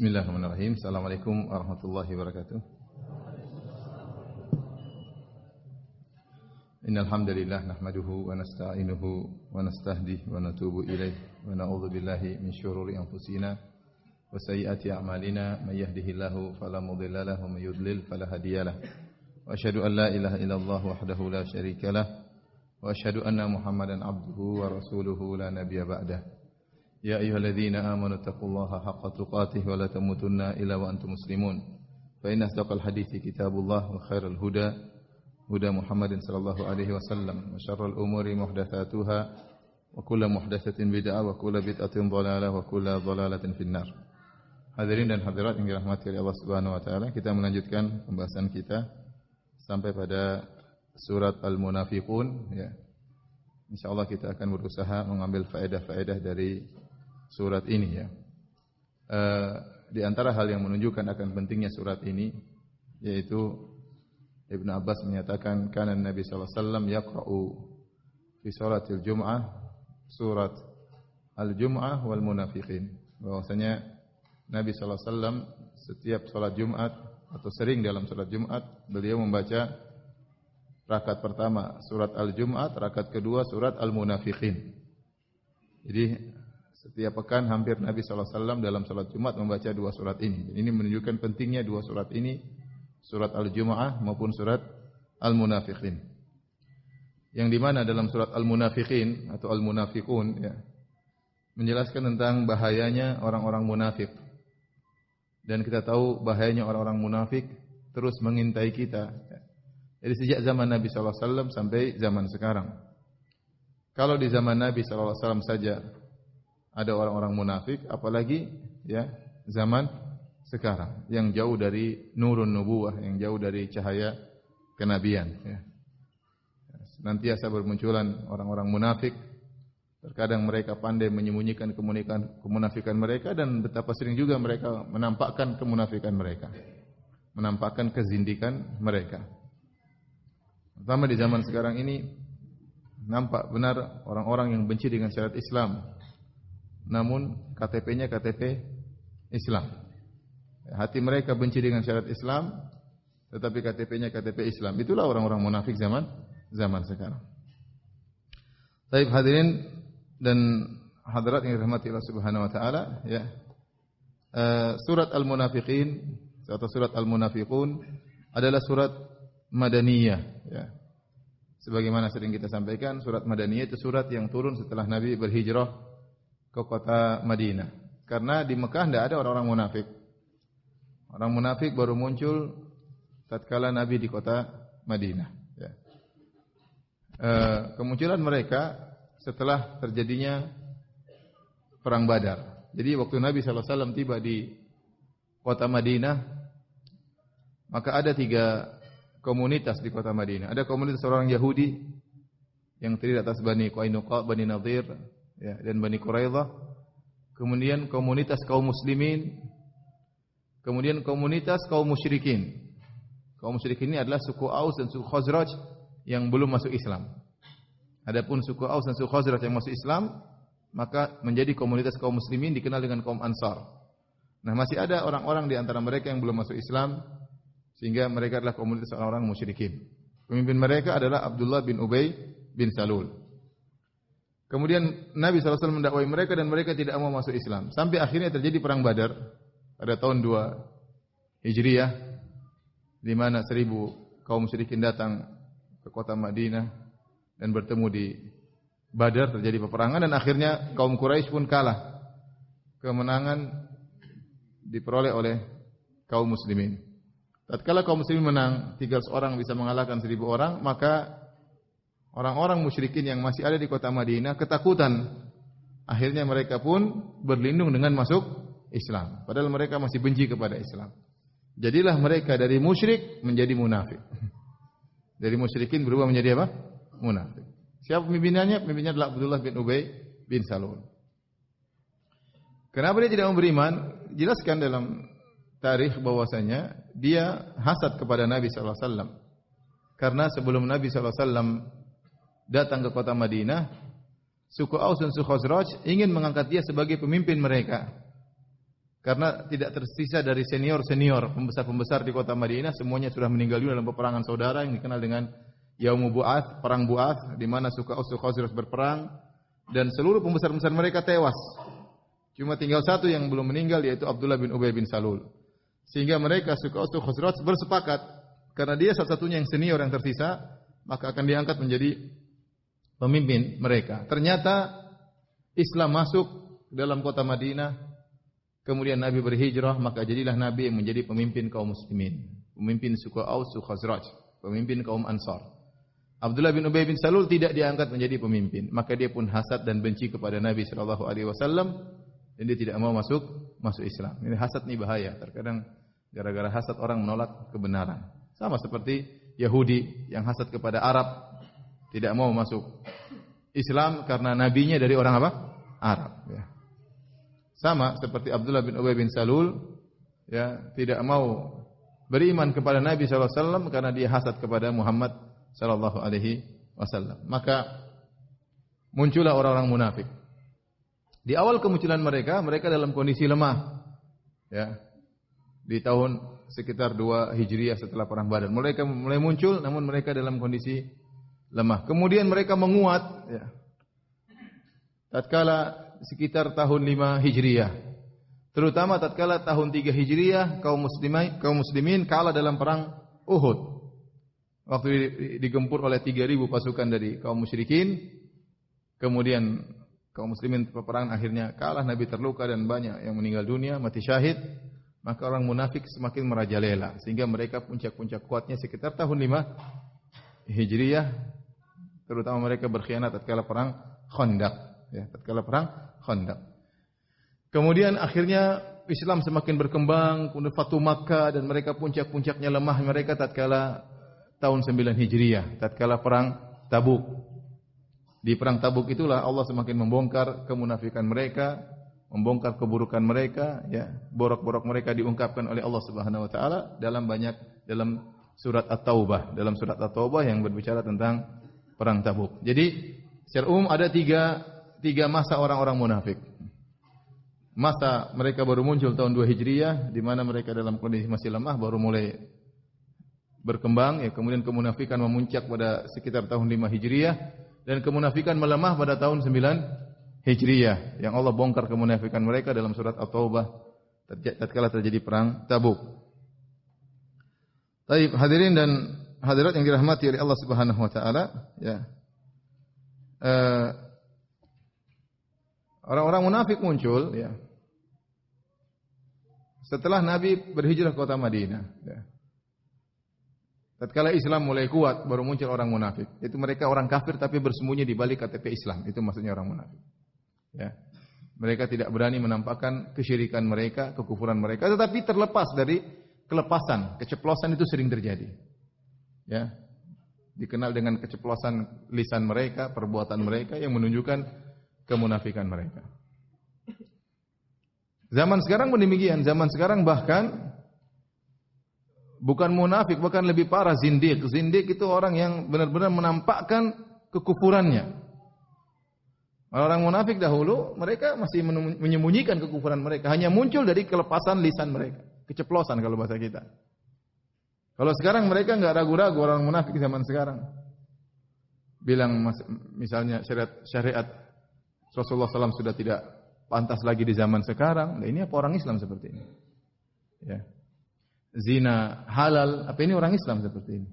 Bismillahirrahmanirrahim. Assalamualaikum warahmatullahi wabarakatuh. Innal hamdalillah nahmaduhu wa nasta'inuhu wa nastahdihi wa natubu ilaih wa na'udzu billahi min syururi anfusina wa sayyiati a'malina may yahdihillahu fala mudilla lahu wa may yudlil fala hadiyalah. Wa asyhadu an la ilaha illallah wahdahu la syarikalah wa asyhadu anna Muhammadan abduhu wa rasuluhu la nabiyya ba'dah. Ya ayyuhalladzina amanu taqullaha haqqa tuqatih wa la tamutunna illa wa antum muslimun. Fa inna asdaqal hadithi kitabullah wa khairal huda huda Muhammadin sallallahu alaihi wasallam wa syarrul umuri muhdatsatuha wa kullu muhdatsatin bid'ah wa kullu bid'atin dhalalah wa kullu dhalalatin finnar. Hadirin dan hadirat yang dirahmati oleh Allah Subhanahu wa taala, kita melanjutkan pembahasan kita sampai pada surat Al-Munafiqun ya. Insyaallah kita akan berusaha mengambil faedah-faedah dari surat ini ya. Di antara hal yang menunjukkan akan pentingnya surat ini yaitu Ibnu Abbas menyatakan kana Nabi sallallahu alaihi wasallam yaqra'u fi salatil Jum'ah surat Al-Jum'ah wal Munafiqin. Bahwasanya Nabi sallallahu alaihi wasallam setiap salat Jumat atau sering dalam salat Jumat beliau membaca rakaat pertama surat Al-Jum'ah, rakaat kedua surat Al-Munafiqin. Jadi setiap pekan hampir Nabi SAW dalam salat Jumat membaca dua surat ini. Dan ini menunjukkan pentingnya dua surat ini, surat Al-Jum'ah maupun surat Al-Munafiqin. Yang dimana dalam surat Al-Munafiqin atau Al-Munafiqun ya, menjelaskan tentang bahayanya orang-orang munafik. Dan kita tahu bahayanya orang-orang munafik terus mengintai kita. Jadi sejak zaman Nabi SAW sampai zaman sekarang. Kalau di zaman Nabi SAW saja ada orang-orang munafik, apalagi ya zaman sekarang yang jauh dari nurun nubuwah, yang jauh dari cahaya kenabian ya. Senantiasa bermunculan orang-orang munafik. Terkadang mereka pandai menyembunyikan kemunafikan mereka, dan betapa sering juga mereka menampakkan kemunafikan mereka, menampakkan kezindikan mereka. Pertama di zaman sekarang ini nampak benar orang-orang yang benci dengan syariat Islam, namun KTP-nya KTP Islam. Hati mereka benci dengan syariat Islam, tetapi KTP-nya KTP Islam. Itulah orang-orang munafik zaman sekarang. Baik hadirin dan hadirat yang dirahmati Allah Subhanahu wa taala ya. Surat Al-Munafiqin atau surat Al-Munafiqun adalah surat Madaniyah ya. Sebagaimana sering kita sampaikan, surat Madaniyah itu surat yang turun setelah Nabi berhijrah ke kota Madinah. Karena di Mekah tidak ada orang-orang munafik. Orang munafik baru muncul tatkala Nabi di kota Madinah ya. Kemunculan mereka setelah terjadinya perang Badar. Jadi waktu Nabi SAW tiba di kota Madinah, maka ada 3 komunitas di kota Madinah. Ada komunitas orang Yahudi yang terdiri atas Bani Qainuqa, Bani Nadir ya, dan Bani Quraidah. Kemudian komunitas kaum muslimin, kemudian komunitas kaum musyrikin. Kaum musyrikin ini adalah suku Aus dan suku Khazraj yang belum masuk Islam. Adapun suku Aus dan suku Khazraj yang masuk Islam, maka menjadi komunitas kaum muslimin dikenal dengan kaum Ansar. Nah, masih ada orang-orang di antara mereka yang belum masuk Islam, sehingga mereka adalah komunitas orang-orang musyrikin. Pemimpin mereka adalah Abdullah bin Ubay bin Salul. Kemudian Nabi SAW mendakwai mereka dan mereka tidak mau masuk Islam. Sampai akhirnya terjadi perang Badar pada tahun 2 Hijriah, di mana 1000 kaum musyrikin datang ke kota Madinah dan bertemu di Badar, terjadi peperangan dan akhirnya kaum Quraisy pun kalah. Kemenangan diperoleh oleh kaum muslimin. Tatkala kaum muslimin menang, 300 orang bisa mengalahkan 1000 orang, maka orang-orang musyrikin yang masih ada di kota Madinah ketakutan. Akhirnya mereka pun berlindung dengan masuk Islam. Padahal mereka masih benci kepada Islam. Jadilah mereka dari musyrik menjadi munafik. Dari musyrikin berubah menjadi apa? Munafik. Siapa pemimpinnya? Pemimpinnya adalah Abdullah bin Ubay bin Salul. Kenapa dia tidak mau beriman? Jelaskan dalam tarikh bahwasanya dia hasad kepada Nabi sallallahu alaihi wasallam. Karena sebelum Nabi sallallahu alaihi wasallam datang ke kota Madinah, suku Aus dan suku Khazraj ingin mengangkat dia sebagai pemimpin mereka. Karena tidak tersisa dari senior-senior, pembesar-pembesar di kota Madinah, semuanya sudah meninggal dunia dalam peperangan saudara yang dikenal dengan Yaumu Bu'ats, perang Bu'ats, di mana suku Aus Khazraj berperang dan seluruh pembesar-pembesar mereka tewas. Cuma tinggal satu yang belum meninggal, yaitu Abdullah bin Ubay bin Salul. Sehingga mereka suku Aus Khazraj bersepakat karena dia satu-satunya yang senior yang tersisa, maka akan diangkat menjadi pemimpin mereka. Ternyata Islam masuk dalam kota Madinah, kemudian Nabi berhijrah, maka jadilah Nabi yang menjadi pemimpin kaum muslimin, pemimpin suku Aus Khazraj, pemimpin kaum Ansar. Abdullah bin Ubay bin Salul tidak diangkat menjadi pemimpin, maka dia pun hasad dan benci kepada Nabi sallallahu alaihi wasallam dan dia tidak mau masuk Islam. Ini hasad ini bahaya. Terkadang gara-gara hasad orang menolak kebenaran. Sama seperti Yahudi yang hasad kepada Arab, tidak mau masuk Islam karena nabinya dari orang apa? Arab, ya. Sama seperti Abdullah bin Ubay bin Salul, ya, tidak mau beriman kepada Nabi sallallahu alaihi wasallam karena dia hasad kepada Muhammad sallallahu alaihi wasallam. Maka muncullah orang-orang munafik. Di awal kemunculan mereka dalam kondisi lemah. Ya. Di tahun sekitar 2 Hijriah setelah perang Badar, mereka mulai muncul namun mereka dalam kondisi lemah. Kemudian mereka menguat, ya. Tatkala sekitar tahun 5 Hijriah. Terutama tatkala tahun 3 Hijriah kaum muslimin kalah dalam perang Uhud. Waktu digempur oleh 3.000 pasukan dari kaum musyrikin, kemudian kaum muslimin peperangan akhirnya kalah, Nabi terluka dan banyak yang meninggal dunia, mati syahid. Maka orang munafik semakin merajalela sehingga mereka puncak-puncak kuatnya sekitar tahun 5 Hijriah. Terutama mereka berkhianat tatkala perang Khandaq, ya, tatkala perang Khandaq. Kemudian akhirnya Islam semakin berkembang, kemudian Fatu Makkah dan mereka puncak-puncaknya lemah mereka tatkala tahun 9 Hijriah, tatkala perang Tabuk. Di perang Tabuk itulah Allah semakin membongkar kemunafikan mereka, membongkar keburukan mereka, ya, borok-borok mereka diungkapkan oleh Allah Subhanahu wa taala dalam surat At-Taubah, yang berbicara tentang perang Tabuk. Jadi secara umum ada tiga masa orang-orang munafik. Masa mereka baru muncul tahun 2 Hijriah, di mana mereka dalam kondisi masih lemah, baru mulai berkembang, ya, kemudian kemunafikan memuncak pada sekitar tahun 5 Hijriah, dan kemunafikan melemah pada tahun 9 Hijriah, yang Allah bongkar kemunafikan mereka dalam surat At-Taubah tatkala terjadi perang Tabuk. Baik, hadirin dan hadirat yang dirahmati oleh Allah Subhanahu wa taala, ya. Orang-orang munafik muncul, ya, setelah Nabi berhijrah ke kota Madinah, ya. Tatkala Islam mulai kuat, baru muncul orang munafik. Itu mereka orang kafir tapi bersembunyi di balik KTP Islam. Itu maksudnya orang munafik. Ya. Mereka tidak berani menampakkan kesyirikan mereka, kekufuran mereka, tetapi terlepas dari kelepasan, keceplosan itu sering terjadi. Ya. Dikenal dengan keceplosan lisan mereka, perbuatan mereka yang menunjukkan kemunafikan mereka. Zaman sekarang pun demikian. Zaman sekarang bahkan bukan munafik, bahkan lebih parah, zindiq. Zindiq itu orang yang benar-benar menampakkan kekufurannya. Orang munafik dahulu, mereka masih menyembunyikan kekufuran mereka. Hanya muncul dari kelepasan lisan mereka. Keceplosan kalau bahasa kita. Kalau sekarang mereka enggak ragu-ragu, orang munafik zaman sekarang. Bilang misalnya syariat Rasulullah SAW sudah tidak pantas lagi di zaman sekarang. Nah, ini apa orang Islam seperti ini? Ya. Zina halal, apa ini orang Islam seperti ini?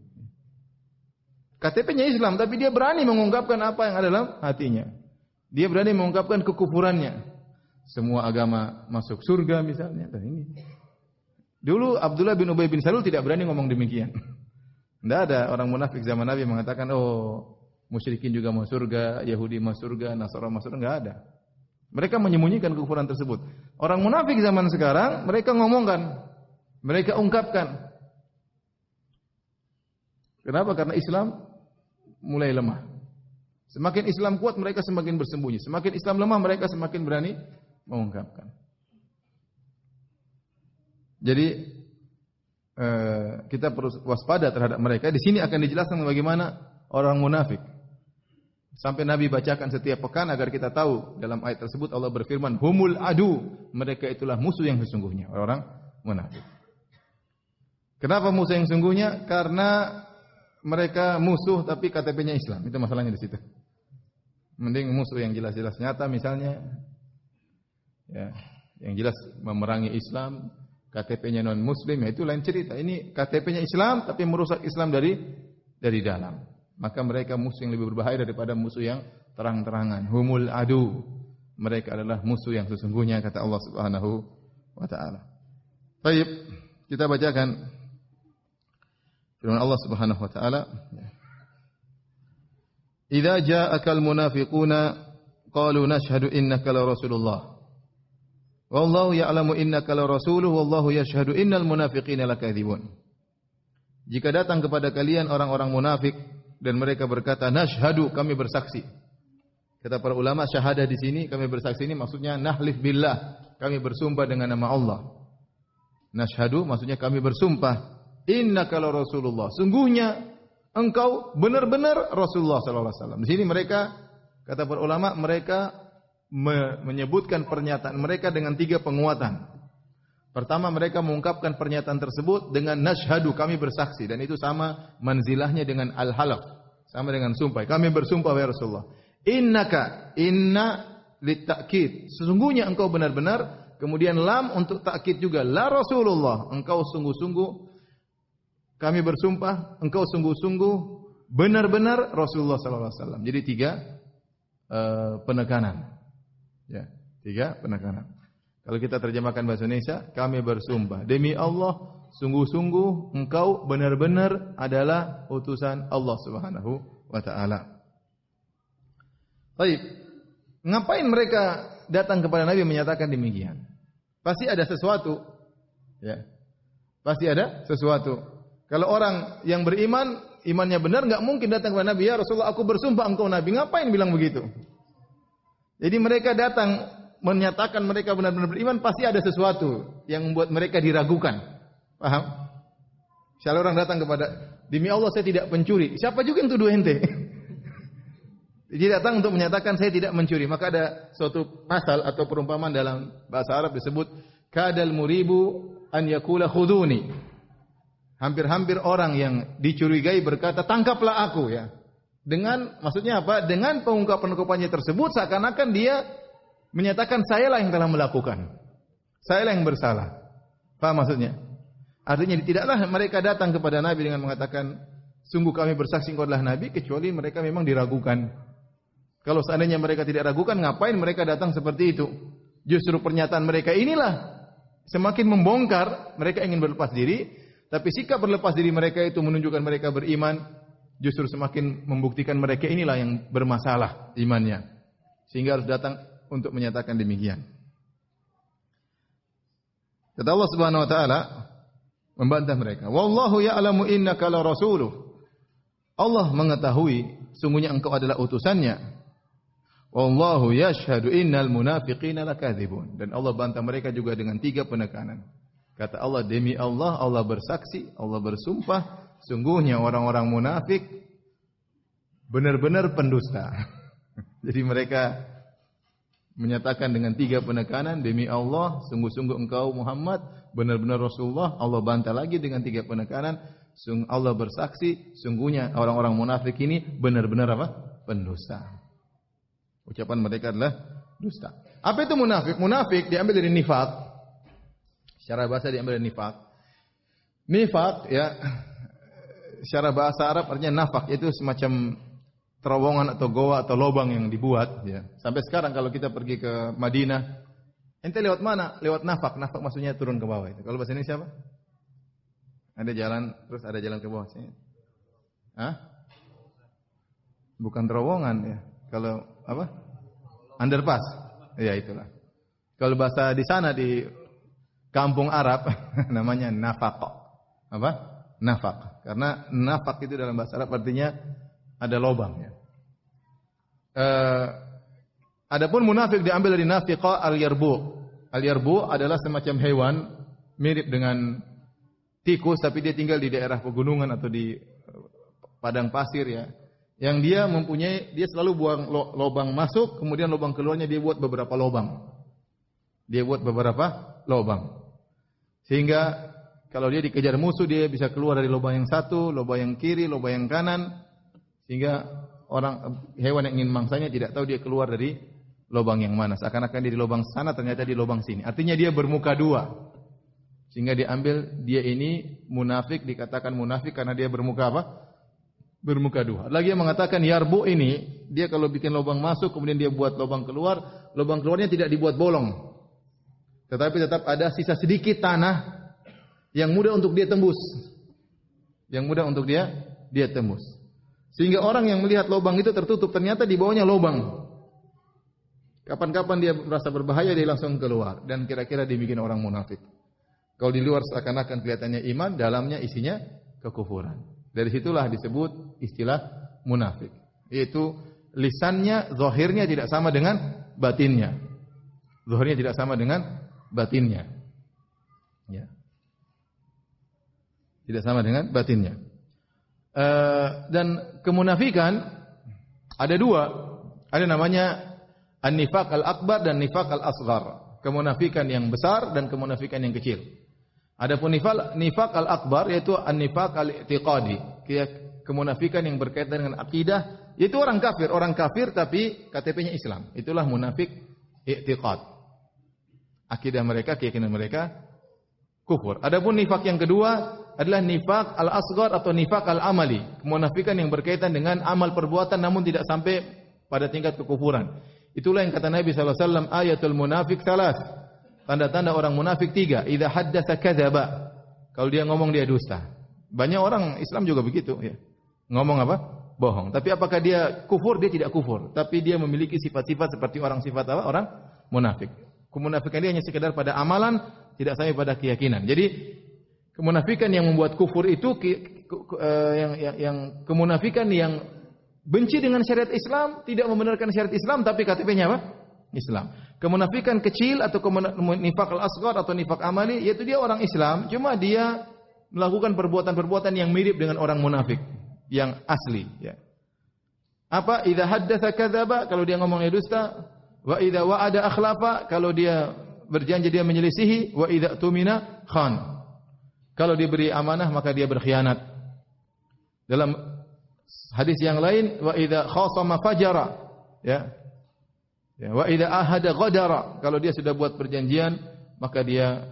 KTP-nya Islam, tapi dia berani mengungkapkan apa yang ada dalam hatinya. Dia berani mengungkapkan kekufurannya. Semua agama masuk surga misalnya. Dan ini. Dulu Abdullah bin Ubay bin Salul tidak berani ngomong demikian. Tidak ada orang munafik zaman Nabi mengatakan, oh, musyrikin juga masuk surga, Yahudi masuk surga, Nasara masuk surga. Tidak ada. Mereka menyembunyikan kekufuran tersebut. Orang munafik zaman sekarang, mereka ngomongkan. Mereka ungkapkan. Kenapa? Karena Islam mulai lemah. Semakin Islam kuat, mereka semakin bersembunyi. Semakin Islam lemah, mereka semakin berani mengungkapkan. Jadi kita perlu waspada terhadap mereka. Di sini akan dijelaskan bagaimana orang munafik. Sampai Nabi bacakan setiap pekan agar kita tahu dalam ayat tersebut Allah berfirman, humul adu, mereka itulah musuh yang sesungguhnya, orang munafik. Kenapa musuh yang sesungguhnya? Karena mereka musuh tapi KTP-nya Islam. Itu masalahnya di situ. Mending musuh yang jelas-jelas nyata misalnya, ya, yang jelas memerangi Islam, KTP-nya non Muslim, ya itu lain cerita. Ini KTP-nya Islam tapi merusak Islam dari dalam. Maka mereka musuh yang lebih berbahaya daripada musuh yang terang-terangan. Humul adu, mereka adalah musuh yang sesungguhnya, kata Allah Subhanahu wa taala. Baik, kita bacakan firman Allah Subhanahu wa taala. Idza ja'akal munafiquna qalu nashhadu innaka la rasulullah. Wallahu ya'lamu innaka la rasuluhu wallahu yashhadu innal munafiqina lakadzibun. Jika datang kepada kalian orang-orang munafik dan mereka berkata nashhadu, kami bersaksi. Kata para ulama, syahadah di sini kami bersaksi ini maksudnya nahlif billah, kami bersumpah dengan nama Allah. Nashhadu maksudnya kami bersumpah innaka la rasulullah. Sungguhnya engkau benar-benar Rasulullah sallallahu alaihi wasallam. Di sini mereka, kata para ulama, mereka menyebutkan pernyataan mereka dengan 3 penguatan. Pertama, mereka mengungkapkan pernyataan tersebut dengan nashhadu, kami bersaksi, dan itu sama manzilahnya dengan al-halaf, sama dengan sumpah. Kami bersumpah wahai Rasulullah. Innaka, inna litakid, sesungguhnya engkau benar-benar, kemudian lam untuk takkid juga, la Rasulullah, engkau sungguh-sungguh, kami bersumpah engkau sungguh-sungguh benar-benar Rasulullah sallallahu alaihi wasallam. Jadi 3 penekanan. Ya, 3 penekanan. Kalau kita terjemahkan bahasa Indonesia, kami bersumpah demi Allah sungguh-sungguh engkau benar-benar adalah utusan Allah Subhanahu wa taala. Baik. Ngapain mereka datang kepada Nabi menyatakan demikian? Pasti ada sesuatu. Ya. Pasti ada sesuatu. Kalau orang yang beriman, imannya benar, enggak mungkin datang kepada Nabi, ya Rasulullah, aku bersumpah engkau Nabi. Ngapain bilang begitu? Jadi mereka datang menyatakan mereka benar-benar beriman, pasti ada sesuatu yang membuat mereka diragukan. Paham? Misalnya orang datang kepada, demi Allah saya tidak pencuri. Siapa juga yang tuduh ente? Dia datang untuk menyatakan saya tidak mencuri. Maka ada suatu pasal atau perumpamaan dalam bahasa Arab disebut kadal muribu an yakula khuduni. Hampir-hampir orang yang dicurigai berkata tangkaplah aku, ya. Dengan maksudnya apa? Dengan pengungkapan-pengungkapannya tersebut seakan-akan dia menyatakan sayalah yang telah melakukan. Sayalah yang bersalah. Paham maksudnya? Artinya tidaklah mereka datang kepada Nabi dengan mengatakan sungguh kami bersaksi engkau adalah Nabi, kecuali mereka memang diragukan. Kalau seandainya mereka tidak ragukan, ngapain mereka datang seperti itu? Justru pernyataan mereka inilah semakin membongkar mereka ingin berlepas diri. Tapi sikap berlepas diri mereka itu menunjukkan mereka beriman, justru semakin membuktikan mereka inilah yang bermasalah imannya. Sehingga harus datang untuk menyatakan demikian. Kata Allah Subhanahu wa taala membantah mereka, "Wallahu ya'lamu innaka la rasuluh." Allah mengetahui sungguhnya engkau adalah utusannya. Wallahu yashhadu innal munafiqina lakadzibun. Dan Allah bantah mereka juga dengan 3 penekanan. Kata Allah, demi Allah, Allah bersaksi, Allah bersumpah, sungguhnya orang-orang munafik benar-benar pendusta. Jadi mereka menyatakan dengan 3 penekanan, demi Allah, sungguh-sungguh engkau Muhammad, benar-benar Rasulullah. Allah bantah lagi dengan 3 penekanan, Allah bersaksi, sungguhnya orang-orang munafik ini benar-benar apa? Pendusta. Ucapan mereka adalah dusta. Apa itu munafik? Munafik diambil dari nifaq. Secara bahasa diambil dari nifaq. Nifaq, ya, secara bahasa Arab artinya nafaq, itu semacam terowongan atau goa atau lubang yang dibuat. Ya. Sampai sekarang kalau kita pergi ke Madinah, ente lewat mana? Lewat nafaq. Nafaq maksudnya turun ke bawah. Itu. Kalau bahasa Indonesia apa? Ada jalan, terus ada jalan ke bawah. Hah? Bukan terowongan ya. Kalau apa? Underpass. Ya itulah. Kalau bahasa di sana di kampung Arab namanya nafaq. Apa? Nafaq. Karena nafaq itu dalam bahasa Arab artinya ada lubang ya. Adapun munafik diambil dari nafiqa al-yarbu. Al-yarbu adalah semacam hewan mirip dengan tikus tapi dia tinggal di daerah pegunungan atau di padang pasir ya. Yang dia selalu buang lubang masuk, kemudian lubang keluarnya dia buat beberapa lubang. Sehingga kalau dia dikejar musuh, dia bisa keluar dari lubang yang satu, lubang yang kiri, lubang yang kanan, sehingga hewan yang ingin mangsanya tidak tahu dia keluar dari lubang yang mana. Seakan-akan dia di lubang sana, ternyata di lubang sini. Artinya dia bermuka dua. Sehingga diambil dia ini munafik, dikatakan munafik karena dia bermuka apa? Bermuka dua. Lagi yang mengatakan yarbu ini, dia kalau bikin lubang masuk, kemudian dia buat lubang keluar, lubang keluarnya tidak dibuat bolong. Tetapi tetap ada sisa sedikit tanah yang mudah untuk dia tembus. Sehingga orang yang melihat lubang itu tertutup, ternyata di bawahnya lubang. Kapan-kapan dia merasa berbahaya, dia langsung keluar. Dan kira-kira dibikin orang munafik. Kalau di luar seakan-akan kelihatannya iman, dalamnya isinya kekufuran. Dari situlah disebut istilah munafik. Yaitu lisannya, zahirnya tidak sama dengan batinnya. Ya. Tidak sama dengan batinnya. Dan kemunafikan ada dua. Ada namanya an-nifaq al-akbar dan nifaq al-asghar. Kemunafikan yang besar dan kemunafikan yang kecil. Adapun nifaq al-akbar yaitu an-nifaq al-i'tiqadi, kemunafikan yang berkaitan dengan akidah, yaitu orang kafir tapi KTP-nya Islam. Itulah munafik i'tiqad. Akidah mereka, keyakinan mereka kufur. Adapun nifaq yang kedua adalah nifaq al-asghar atau nifaq al-amali, kemunafikan yang berkaitan dengan amal perbuatan namun tidak sampai pada tingkat kekufuran. Itulah yang kata Nabi sallallahu alaihi wasallam, ayatul munafiq salas. Tanda-tanda orang munafik 3. Idza haddatsa kadzaba. Kalau dia ngomong dia dusta. Banyak orang Islam juga begitu ya. Ngomong apa? Bohong. Tapi apakah dia kufur? Dia tidak kufur. Tapi dia memiliki sifat-sifat seperti orang sifat apa? Orang munafik. Kemunafikan dia hanya sekedar pada amalan, tidak sampai pada keyakinan. Jadi kemunafikan yang membuat kufur itu yang kemunafikan yang benci dengan syariat Islam, tidak membenarkan syariat Islam tapi KTP-nya apa? Islam. Kemunafikan kecil atau nifaq al-asghar atau nifaq amali yaitu dia orang Islam, cuma dia melakukan perbuatan-perbuatan yang mirip dengan orang munafik yang asli ya. Apa? Idza haddatsa kadzaba, kalau dia ngomongnya dusta, wa idza wa'ada akhlafa, kalau dia berjanji dia menyelisihi, wa idza tumina khan. Kalau diberi amanah maka dia berkhianat. Dalam hadis yang lain, wa idza khasama fajara ya. Ya, wa idza ahada ghadara, kalau dia sudah buat perjanjian maka dia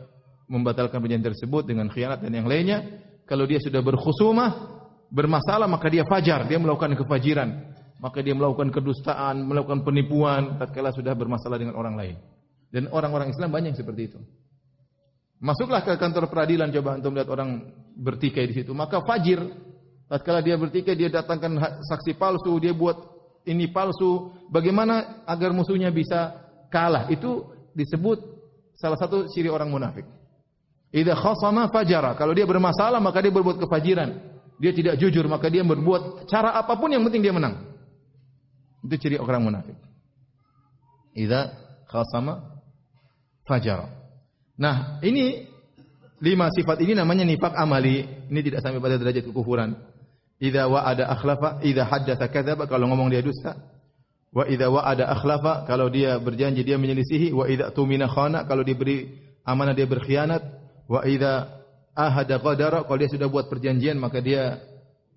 membatalkan perjanjian tersebut dengan khianat dan yang lainnya. Kalau dia sudah berkhusumah, bermasalah, maka dia fajar, dia melakukan kefajiran, maka dia melakukan kedustaan, melakukan penipuan tatkala sudah bermasalah dengan orang lain. Dan orang-orang Islam banyak seperti itu. Masuklah ke kantor peradilan, coba antum lihat orang bertikai di situ, maka fajir. Tatkala dia bertikai, dia datangkan saksi palsu, dia buat ini palsu, bagaimana agar musuhnya bisa kalah? Itu disebut salah satu ciri orang munafik. Idza khasama fajara, kalau dia bermasalah maka dia berbuat kefajiran. Dia tidak jujur, maka dia berbuat cara apapun yang penting dia menang. Itu ciri orang munafik. Idza khasama fajara. Nah, ini 5 sifat ini namanya nifaq amali. Ini tidak sampai pada derajat kekufuran. Idza wa'ada akhlafa, idza haddatsa kadzaba, kalau ngomong dia dusta. Wa idza wa'ada akhlafa, kalau dia berjanji dia menyelisihi. Wa idza tumina khana, kalau diberi amanah dia berkhianat. Wa idza ahada qadara, kalau dia sudah buat perjanjian maka dia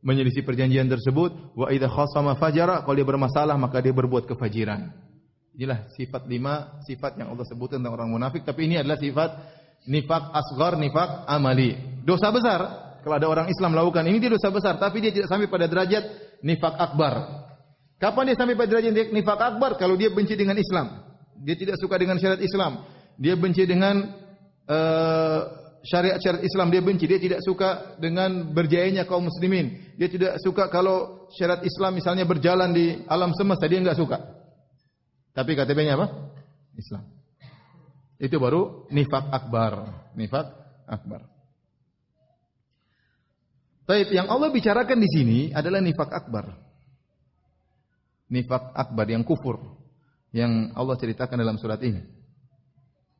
menyelisih perjanjian tersebut. Wa idza khasama fajara, kalau dia bermasalah maka dia berbuat kefajiran. Inilah sifat 5 sifat yang Allah sebutkan tentang orang munafik, tapi ini adalah sifat nifaq asghar, nifaq amali. Dosa besar. Kalau ada orang Islam melakukan ini, dia dosa besar, tapi dia tidak sampai pada derajat nifaq akbar. Kapan dia sampai pada derajat nifaq akbar? Kalau dia benci dengan Islam, dia tidak suka dengan syariat Islam, dia benci dengan syariat Islam, dia benci, dia tidak suka dengan berjayanya kaum muslimin, dia tidak suka kalau syariat Islam misalnya berjalan di alam semesta, dia enggak suka. Tapi KTP-nya apa? Islam. Itu baru nifaq akbar. Nifaq akbar. Taib, yang Allah bicarakan di sini adalah nifaq akbar. Nifaq akbar yang kufur yang Allah ceritakan dalam surat ini.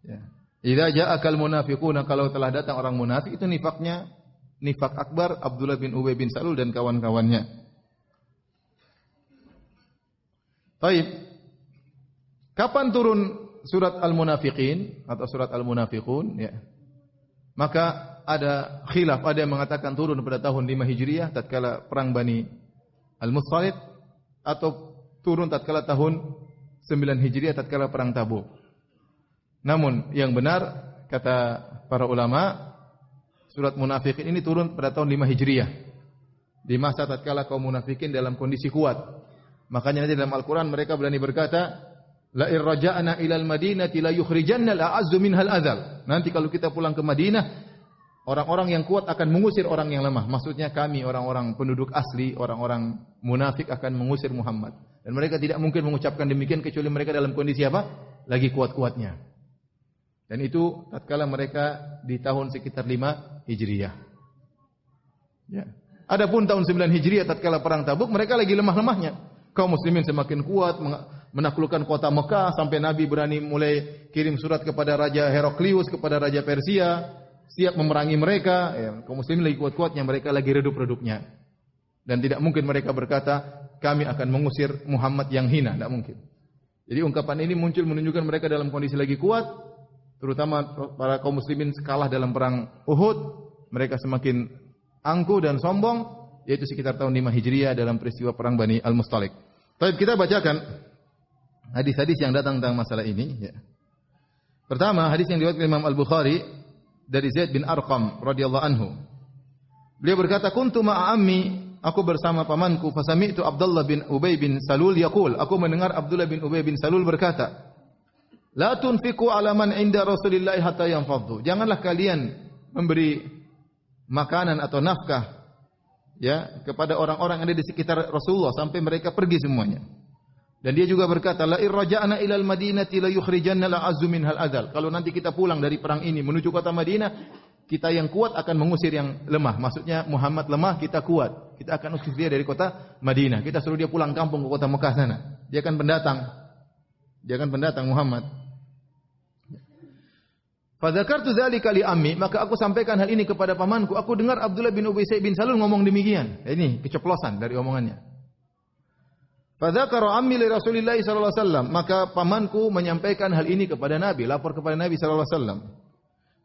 Ya. Idza ja'akal munafiquna, kalau telah datang orang munafik, itu nifaqnya nifaq akbar Abdullah bin Ubay bin Salul dan kawan-kawannya. Baik. Kapan turun surat Al-Munafiqin atau surat Al-Munafiqun? Ya. Maka ada khilaf, ada yang mengatakan turun pada tahun 5 Hijriah tatkala perang Bani Al-Musthalid, atau turun tatkala tahun 9 Hijriah tatkala perang Tabuk. Namun yang benar kata para ulama, surat Munafiqin ini turun pada tahun 5 Hijriah. Di masa tatkala kaum munafikin dalam kondisi kuat. Makanya nanti dalam Al-Qur'an mereka berani berkata, la irja'na ilal madinati la yukhrijanna al-a'azzu minhal adzal. Nanti kalau kita pulang ke Madinah, orang-orang yang kuat akan mengusir orang yang lemah. Maksudnya kami orang-orang penduduk asli, orang-orang munafik akan mengusir Muhammad. Dan mereka tidak mungkin mengucapkan demikian kecuali mereka dalam kondisi apa? Lagi kuat-kuatnya. Dan itu tatkala mereka di tahun sekitar 5 Hijriah. Ya. Adapun tahun 9 Hijriah tatkala perang Tabuk, mereka lagi lemah-lemahnya. Kaum muslimin semakin kuat menaklukkan kota Mekah sampai Nabi berani mulai kirim surat kepada Raja Heraklius, kepada Raja Persia, siap memerangi mereka. Ya, kaum muslimin lagi kuat-kuatnya, mereka lagi redup-redupnya. Dan tidak mungkin mereka berkata, kami akan mengusir Muhammad yang hina, tidak mungkin. Jadi ungkapan ini muncul menunjukkan mereka dalam kondisi lagi kuat, terutama para kaum muslimin kalah dalam perang Uhud, mereka semakin angkuh dan sombong, yaitu sekitar tahun 5 Hijriah dalam peristiwa perang Bani Al-Musthalid. Baik, kita bacakan hadis-hadis yang datang tentang masalah ini. Ya. Pertama, hadis yang diriwayatkan Imam Al-Bukhari dari Zaid bin Arqam radhiyallahu anhu. Beliau berkata, "Kuntu ma'a ammi," aku bersama pamanku, "fasami'tu Abdullah bin Ubay bin Salul yaqul," aku mendengar Abdullah bin Ubay bin Salul berkata, "La tunfiqu 'ala man 'inda Rasulillah hatta yanfaddu." Janganlah kalian memberi makanan atau nafkah ya kepada orang-orang yang ada di sekitar Rasulullah sampai mereka pergi semuanya. Dan dia juga berkata, la irja'na ilal madinati la yukhrijanna al-'azzu minhal adzal. Kalau nanti kita pulang dari perang ini menuju kota Madinah, kita yang kuat akan mengusir yang lemah. Maksudnya Muhammad lemah, kita kuat. Kita akan usir dia dari kota Madinah. Kita suruh dia pulang kampung ke kota Mekah sana. Dia akan pendatang. Dia akan pendatang Muhammad. Fadzakartu dzalika li ammi, maka aku sampaikan hal ini kepada pamanku. Aku dengar Abdullah bin Ubay bin Salul ngomong demikian. Ini keceplosan dari omongannya. Fadzakara ammi li Rasulillah sallallahu alaihi wasallam, maka pamanku menyampaikan hal ini kepada Nabi, lapor kepada Nabi sallallahu alaihi wasallam.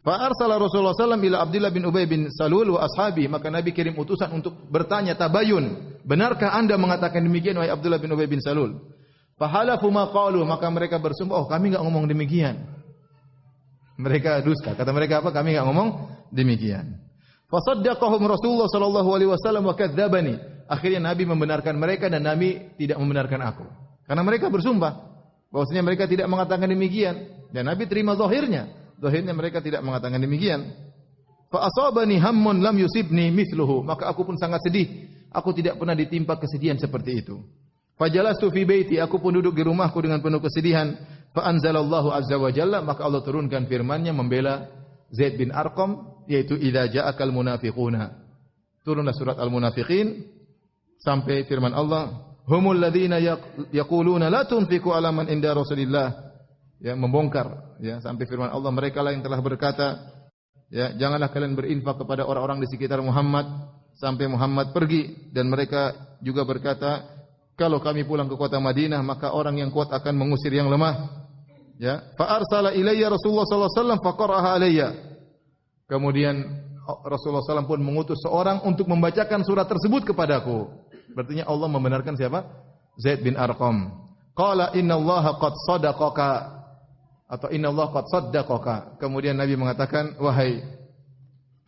Fa arsala Rasulullah sallallahu ila Abdullah bin Ubay bin Salul wa ashabi, maka Nabi kirim utusan untuk bertanya tabayun, benarkah Anda mengatakan demikian wahai Abdullah bin Ubay bin Salul? Fa halafu ma qalu, maka mereka bersumpah, oh kami enggak ngomong demikian. Mereka dusta. Kata mereka apa? Kami enggak ngomong demikian. Fasaddaqahum Rasulullah sallallahu alaihi wasallam wa kadzdzabani. Akhirnya Nabi membenarkan mereka dan Nabi tidak membenarkan aku. Karena mereka bersumpah bahwasanya mereka tidak mengatakan demikian dan Nabi terima zahirnya. Zahirnya mereka tidak mengatakan demikian. Fa asabani hammun lam yusibni mithluhu. Maka aku pun sangat sedih. Aku tidak pernah ditimpa kesedihan seperti itu. Fajalastu fi baiti, aku pun duduk di rumahku dengan penuh kesedihan. Fa anzalallahu azza wa jalla, maka Allah turunkan firman-Nya membela Zaid bin Arqam, yaitu idza ja'akal munafiquna. Turunlah surat Al-Munafiqin sampai firman Allah, humul ladzina yaquluna la tunfiqu 'ala man inda Rasulillah. Ya, membongkar ya sampai firman Allah, merekalah yang telah berkata, ya, janganlah kalian berinfak kepada orang-orang di sekitar Muhammad sampai Muhammad pergi, dan mereka juga berkata, kalau kami pulang ke kota Madinah maka orang yang kuat akan mengusir yang lemah. Ya, fa arsala ilayya Rasulullah sallallahu alaihi wasallam faqaraha alayya. Kemudian Rasulullah SAW pun mengutus seorang untuk membacakan surat tersebut kepadaku. Berarti Allah membenarkan siapa? Zaid bin Arqam. Qala innallaha qad sadaqaka, atau innallaha qad saddaqaka. Kemudian Nabi mengatakan, wahai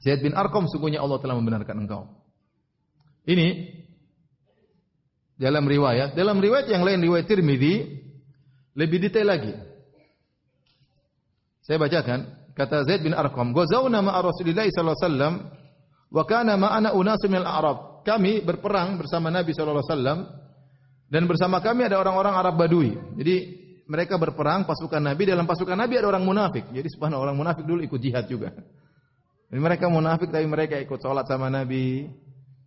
Zaid bin Arqam, sungguhnya Allah telah membenarkan engkau. Ini dalam riwayat yang lain, riwayat Tirmidzi lebih detail lagi. Saya bacakan, kata Zaid bin Arqam, "Ghazawna ma'a Rasulillah sallallahu alaihi wasallam wa kana ma'ana unasun minal a'rab." Kami berperang bersama Nabi sallallahu alaihi wasallam dan bersama kami ada orang-orang Arab Badui. Jadi mereka berperang pasukan Nabi, dalam pasukan Nabi ada orang munafik. Jadi subhanallah, orang munafik dulu ikut jihad juga. Jadi mereka munafik tapi mereka ikut salat sama Nabi,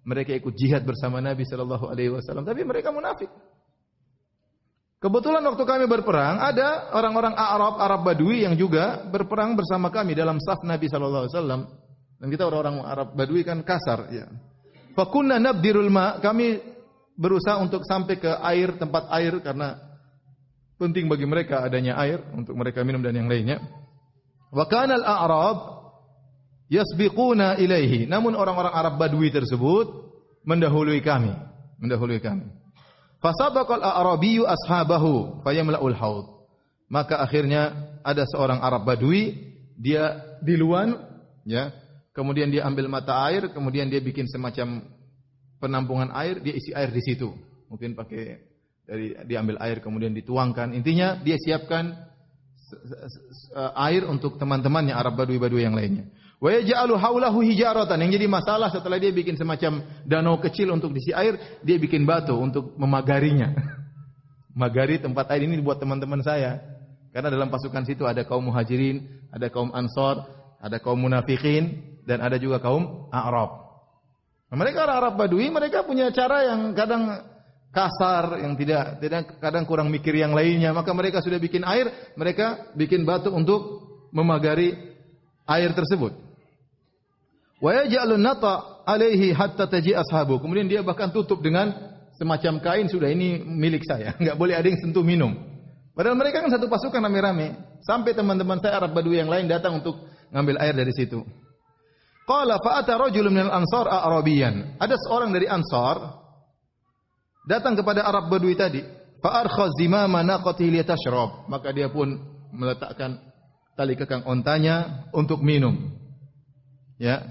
mereka ikut jihad bersama Nabi sallallahu alaihi wasallam, tapi mereka munafik. Kebetulan waktu kami berperang, ada orang-orang Arab Badui yang juga berperang bersama kami dalam saf Nabi sallallahu alaihi wasallam. Dan kita orang-orang Arab Badui kan kasar, ya. Fa kunna nabdirul ma, kami berusaha untuk sampai ke air, tempat air, karena penting bagi mereka adanya air untuk mereka minum dan yang lainnya. Wa kana al-a'rab yasbiquna ilaihi. Namun orang-orang Arab Badui tersebut mendahului kami. Fasabaqal a'rabiyyu ashabahu fayamla'ul haud. Maka akhirnya ada seorang Arab Badui, dia diluan, ya. Kemudian dia ambil mata air, kemudian dia bikin semacam penampungan air, dia isi air di situ. Mungkin pakai dia ambil air kemudian dituangkan. Intinya dia siapkan air untuk teman-temannya Arab Badui-Badui yang lainnya. Wa yaj'alu haulahu hijaratan. Yang jadi masalah setelah dia bikin semacam danau kecil untuk diisi air, dia bikin batu untuk memagarinya. Magari tempat air ini buat teman-teman saya. Karena dalam pasukan situ ada kaum Muhajirin, ada kaum Ansor, ada kaum Munafikin, dan ada juga kaum A'rab. Nah, mereka orang Arab Badui, mereka punya cara yang kadang kasar, yang tidak kadang kurang mikir yang lainnya. Maka mereka sudah bikin air, mereka bikin batu untuk memagari air tersebut. Wa yaj'alun nata alaihi hatta taji ashabu. Kemudian dia bahkan tutup dengan semacam kain, sudah ini milik saya, enggak boleh ada yang sentuh minum. Padahal mereka kan satu pasukan rame-rame. Sampai teman-teman saya Arab Badui yang lain datang untuk ngambil air dari situ. Qala fa ata rajulun minal ansar a'rabiyan. Ada seorang dari Ansar datang kepada Arab Badui tadi. Fa arkha zimama naqatihi litashrab. Maka dia pun meletakkan tali kekang ontanya untuk minum. Ya.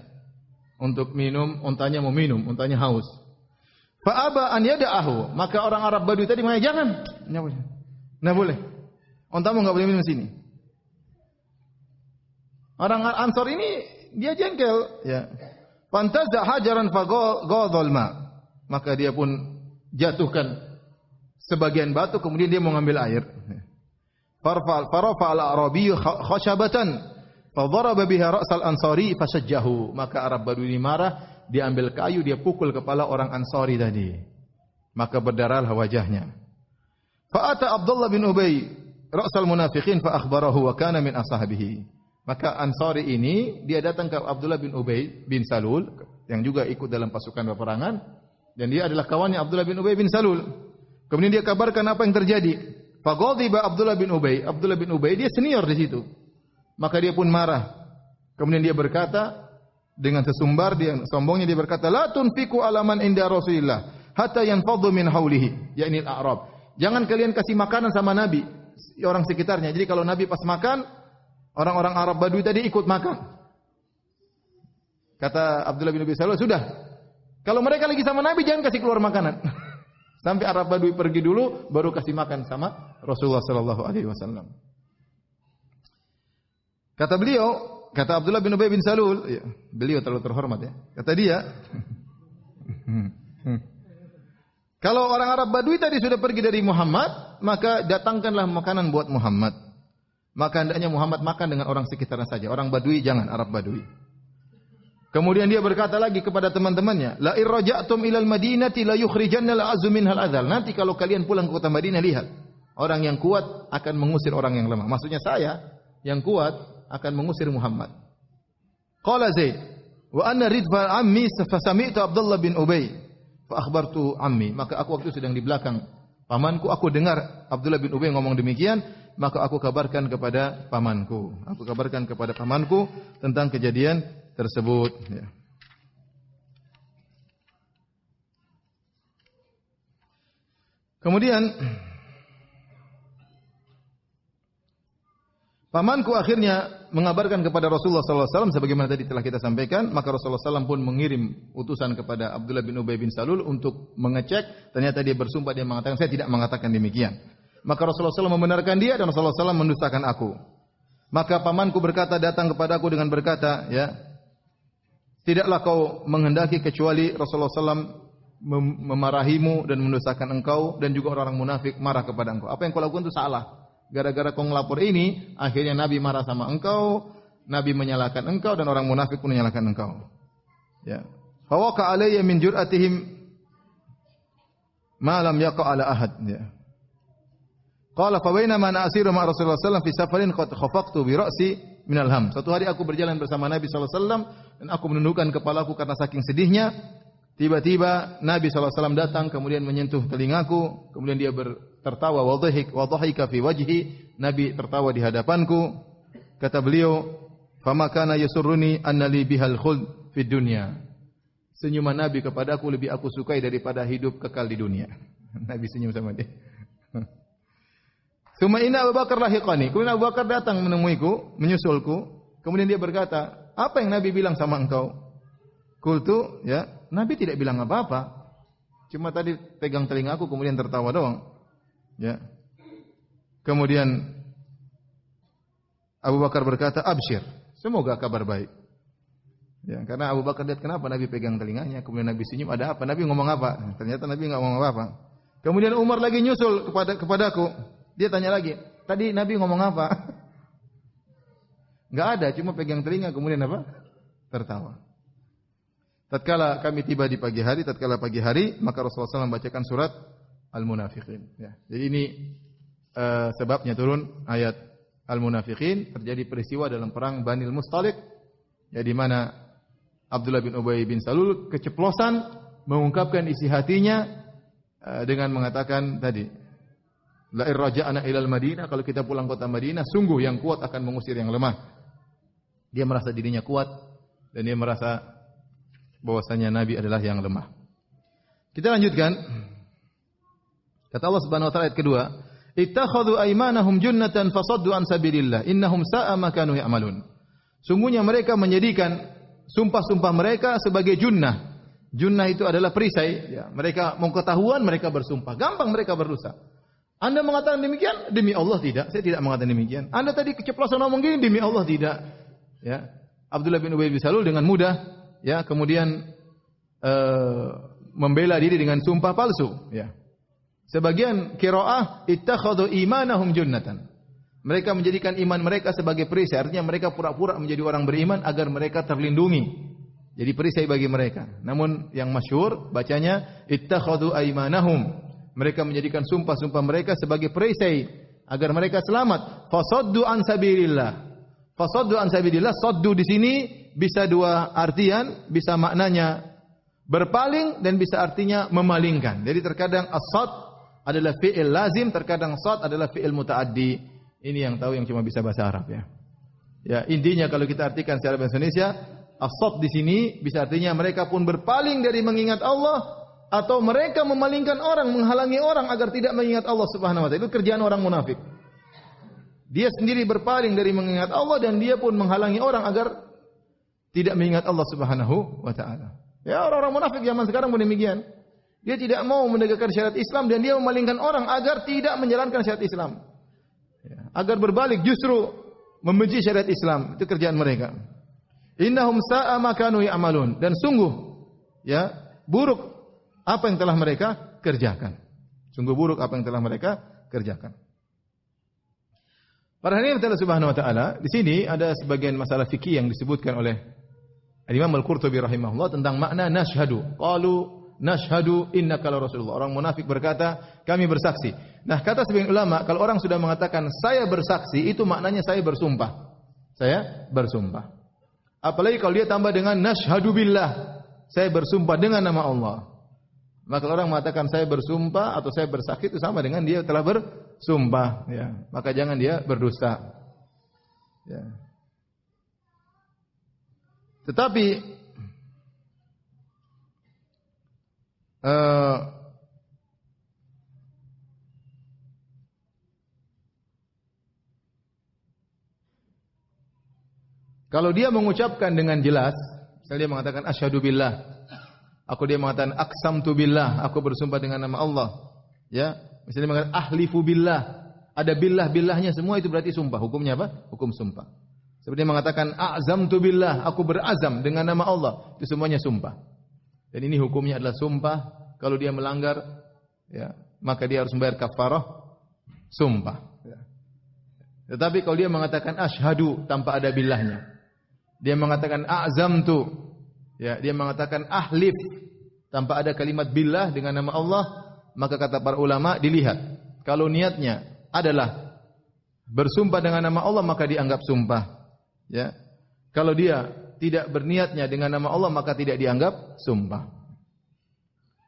Untuk minum, ontanya mau minum, ontanya haus. Fa aba an yada'ahu. Maka orang Arab Badui tadi mengatakan, "Jangan. Nah boleh. Ontamu enggak boleh minum sini." Orang Ansor ini dia jengkel, ya. Fantaza hajaran faghadhal ma. Maka dia pun jatuhkan sebagian batu, kemudian dia mau ngambil air. Farafa al-Arabiyyu khashabatan fadaraba biha ra'sal ansari fasajjahu. Maka Arab Badui ini marah, dia ambil kayu, dia pukul kepala orang Ansari tadi. Maka berdarah wajahnya. Fa'ata Abdullah bin Ubay ra'sal munafiqin fa akhbarahu wa kana min ashabihi. Maka Ansari ini dia datang ke Abdullah bin Ubay bin Salul yang juga ikut dalam pasukan peperangan dan dia adalah kawannya Abdullah bin Ubay bin Salul. Kemudian dia kabarkan apa yang terjadi. Faghadiba Abdullah bin Ubay. Abdullah bin Ubay dia senior di situ. Maka dia pun marah. Kemudian dia berkata dengan sesumbar, dia sombongnya dia berkata, "La tunfiqu ala man inda Rasulillah hatta yanfadhu min haulihi." Yakni al-A'rab. Jangan kalian kasih makanan sama Nabi, orang sekitarnya. Jadi kalau Nabi pas makan, orang-orang Arab Badui tadi ikut makan. Kata Abdullah bin Ubay Salul, sudah. Kalau mereka lagi sama Nabi, jangan kasih keluar makanan. Sampai Arab Badui pergi dulu, baru kasih makan sama Rasulullah sallallahu alaihi wasallam. Kata beliau, kata Abdullah bin Ubay bin Salul, ya, beliau terlalu terhormat ya. Kata dia, kalau orang Arab Badui tadi sudah pergi dari Muhammad, maka datangkanlah makanan buat Muhammad. Maka hendaknya Muhammad makan dengan orang sekitarnya saja. Orang Badui jangan, Arab Badui. Kemudian dia berkata lagi kepada teman-temannya, "La irja'tum ilal Madinati la yukhrijanna al-'azmu minhal adzal." Nanti kalau kalian pulang ke kota Madinah, lihat. Orang yang kuat akan mengusir orang yang lemah. Maksudnya saya yang kuat akan mengusir Muhammad. Qala Zaid, "Wa anna ridfa ammi fa sami'tu Abdullah bin Ubay." Fa akhbartu ammi, maka aku waktu sedang di belakang pamanku, aku dengar Abdullah bin Ubay ngomong demikian, maka aku kabarkan kepada pamanku. Aku kabarkan kepada pamanku tentang kejadian tersebut. Ya. Kemudian pamanku akhirnya mengabarkan kepada Rasulullah SAW sebagaimana tadi telah kita sampaikan, maka Rasulullah SAW pun mengirim utusan kepada Abdullah bin Ubay bin Salul untuk mengecek. Ternyata dia bersumpah, dia mengatakan, saya tidak mengatakan demikian. Maka Rasulullah SAW membenarkan dia dan Rasulullah SAW mendustakan aku. Maka pamanku berkata, datang kepada aku dengan berkata, ya, tidaklah kau menghendaki kecuali Rasulullah SAW memarahimu dan mendustakan engkau, dan juga orang-orang munafik marah kepada engkau. Apa yang kau lakukan itu salah. Gara-gara kau ngelapor ini, akhirnya Nabi marah sama engkau, Nabi menyalahkan engkau, dan orang munafik pun menyalahkan engkau. Ya. Fawaqa alayya min jur'atihim ma lam yaqa ala ahad. Ya. Qala fa bainama ana asiru ma Rasulullah sallallahu alaihi wasallam fi safarin qad khafaqtu bi ra'si min al-ham. Suatu hari aku berjalan bersama Nabi sallallahu alaihi wasallam dan aku menundukkan kepalaku karena saking sedihnya. Tiba-tiba Nabi sallallahu alaihi wasallam datang kemudian menyentuh telingaku, kemudian dia tertawa wa dhahika fi wajhi, Nabi tertawa di hadapanku. Kata beliau, "Fama kana yasurruni anna li bihal khuld fid dunya." Senyuman Nabi kepadaku lebih aku sukai daripada hidup kekal di dunia. Nabi senyum sama dia. Suma inna Abu Bakar lahiqani. Kemudian Abu Bakar datang menemuiku, menyusulku. Kemudian dia berkata, "Apa yang Nabi bilang sama engkau?" Qultu, ya, Nabi tidak bilang apa-apa. Cuma tadi pegang telingaku kemudian tertawa doang. Ya. Kemudian Abu Bakar berkata, "Absyir, semoga kabar baik." Ya, karena Abu Bakar lihat kenapa Nabi pegang telinganya, kemudian Nabi senyum, ada apa? Nabi ngomong apa? Ternyata Nabi enggak ngomong apa-apa. Kemudian Umar lagi nyusul kepadaku. Dia tanya lagi, "Tadi Nabi ngomong apa?" Enggak ada, cuma pegang telinga kemudian apa? Tertawa. Tatkala kami tiba di pagi hari, maka Rasulullah SAW membacakan surat Al-Munafiqin. Ya. Jadi ini sebabnya turun ayat Al-Munafiqin, terjadi peristiwa dalam perang Banil Mustaliq, ya, di mana Abdullah bin Ubay bin Salul keceplosan mengungkapkan isi hatinya dengan mengatakan tadi, "La irja'ana ilal Madinah," kalau kita pulang kota Madinah, sungguh yang kuat akan mengusir yang lemah. Dia merasa dirinya kuat dan dia merasa bahwasanya Nabi adalah yang lemah. Kita lanjutkan. Kata Allah Subhanahu wa taala ayat kedua, "Ittakhadhu aymanahum junnatan fasaddu an sabilillah, innahum sa'a ma kanu ya'malun." Sungguhnya mereka menjadikan sumpah-sumpah mereka sebagai junnah. Junnah itu adalah perisai. Ya, mereka mau ketahuan, mereka bersumpah. Gampang mereka berdosa. Anda mengatakan demikian, demi Allah tidak. Saya tidak mengatakan demikian. Anda tadi keceplosan ngomong gini, demi Allah tidak. Ya, Abdullah bin Ubay bin Salul dengan mudah, ya, kemudian membela diri dengan sumpah palsu. Ya. Sebagian qiraah ittakhadhu imanahum junnatan. Mereka menjadikan iman mereka sebagai perisai, artinya mereka pura-pura menjadi orang beriman agar mereka terlindungi. Jadi perisai bagi mereka. Namun yang masyhur bacanya ittakhadhu aymanahum. Mereka menjadikan sumpah-sumpah mereka sebagai perisai agar mereka selamat. Fasaddu an sabilillah. Fasaddu an sabilillah, saddu di sini bisa dua artian, bisa maknanya berpaling dan bisa artinya memalingkan. Jadi terkadang as-sad adalah fi'il lazim, terkadang sad adalah fi'il mutaaddi. Ini yang tahu yang cuma bisa bahasa Arab, ya. Ya, intinya kalau kita artikan secara bahasa Indonesia, as-sad di sini bisa artinya mereka pun berpaling dari mengingat Allah atau mereka memalingkan orang, menghalangi orang agar tidak mengingat Allah Subhanahu wa taala. Itu kerjaan orang munafik. Dia sendiri berpaling dari mengingat Allah dan dia pun menghalangi orang agar tidak mengingat Allah Subhanahu wa taala. Ya, orang-orang munafik zaman sekarang pun demikian. Dia tidak mau menegakkan syariat Islam dan dia memalingkan orang agar tidak menjalankan syariat Islam. Ya, agar berbalik justru membenci syariat Islam, itu kerjaan mereka. Innahum sa'a ma kanu ya'malun, dan sungguh ya buruk apa yang telah mereka kerjakan. Sungguh buruk apa yang telah mereka kerjakan. Para hadirin Allah Subhanahu wa taala, di sini ada sebagian masalah fikih yang disebutkan oleh Imam Al-Qurtubi rahimahullah tentang makna nashhadu. Qalu nashhadu innaka la rasulullah. Orang munafik berkata, kami bersaksi. Nah, kata sebagian ulama, kalau orang sudah mengatakan saya bersaksi, itu maknanya saya bersumpah. Saya bersumpah. Apalagi kalau dia tambah dengan nashhadu billah, saya bersumpah dengan nama Allah. Maka kalau orang mengatakan saya bersumpah atau saya bersaksi, itu sama dengan dia telah bersumpah, ya. Maka jangan dia berdusta. Ya. Tetapi kalau dia mengucapkan dengan jelas, misalnya dia mengatakan asyhadu billah, dia mengatakan aqsamtu billah, aku bersumpah dengan nama Allah, ya. Misalnya dia mengatakan ahlifu billah, ada billah-billahnya semua, itu berarti sumpah. Hukumnya apa? Hukum sumpah. Seperti dia mengatakan a'zamtu billah, aku berazam dengan nama Allah, itu semuanya sumpah. Dan ini hukumnya adalah sumpah. Kalau dia melanggar, ya, maka dia harus membayar kafarah sumpah. Ya. Tetapi kalau dia mengatakan asyhadu tanpa ada billahnya, dia mengatakan a'zamtu, ya, dia mengatakan ahlif tanpa ada kalimat billah dengan nama Allah, maka kata para ulama dilihat. Kalau niatnya adalah bersumpah dengan nama Allah, maka dianggap sumpah. Ya. Kalau dia tidak berniatnya dengan nama Allah, maka tidak dianggap sumpah.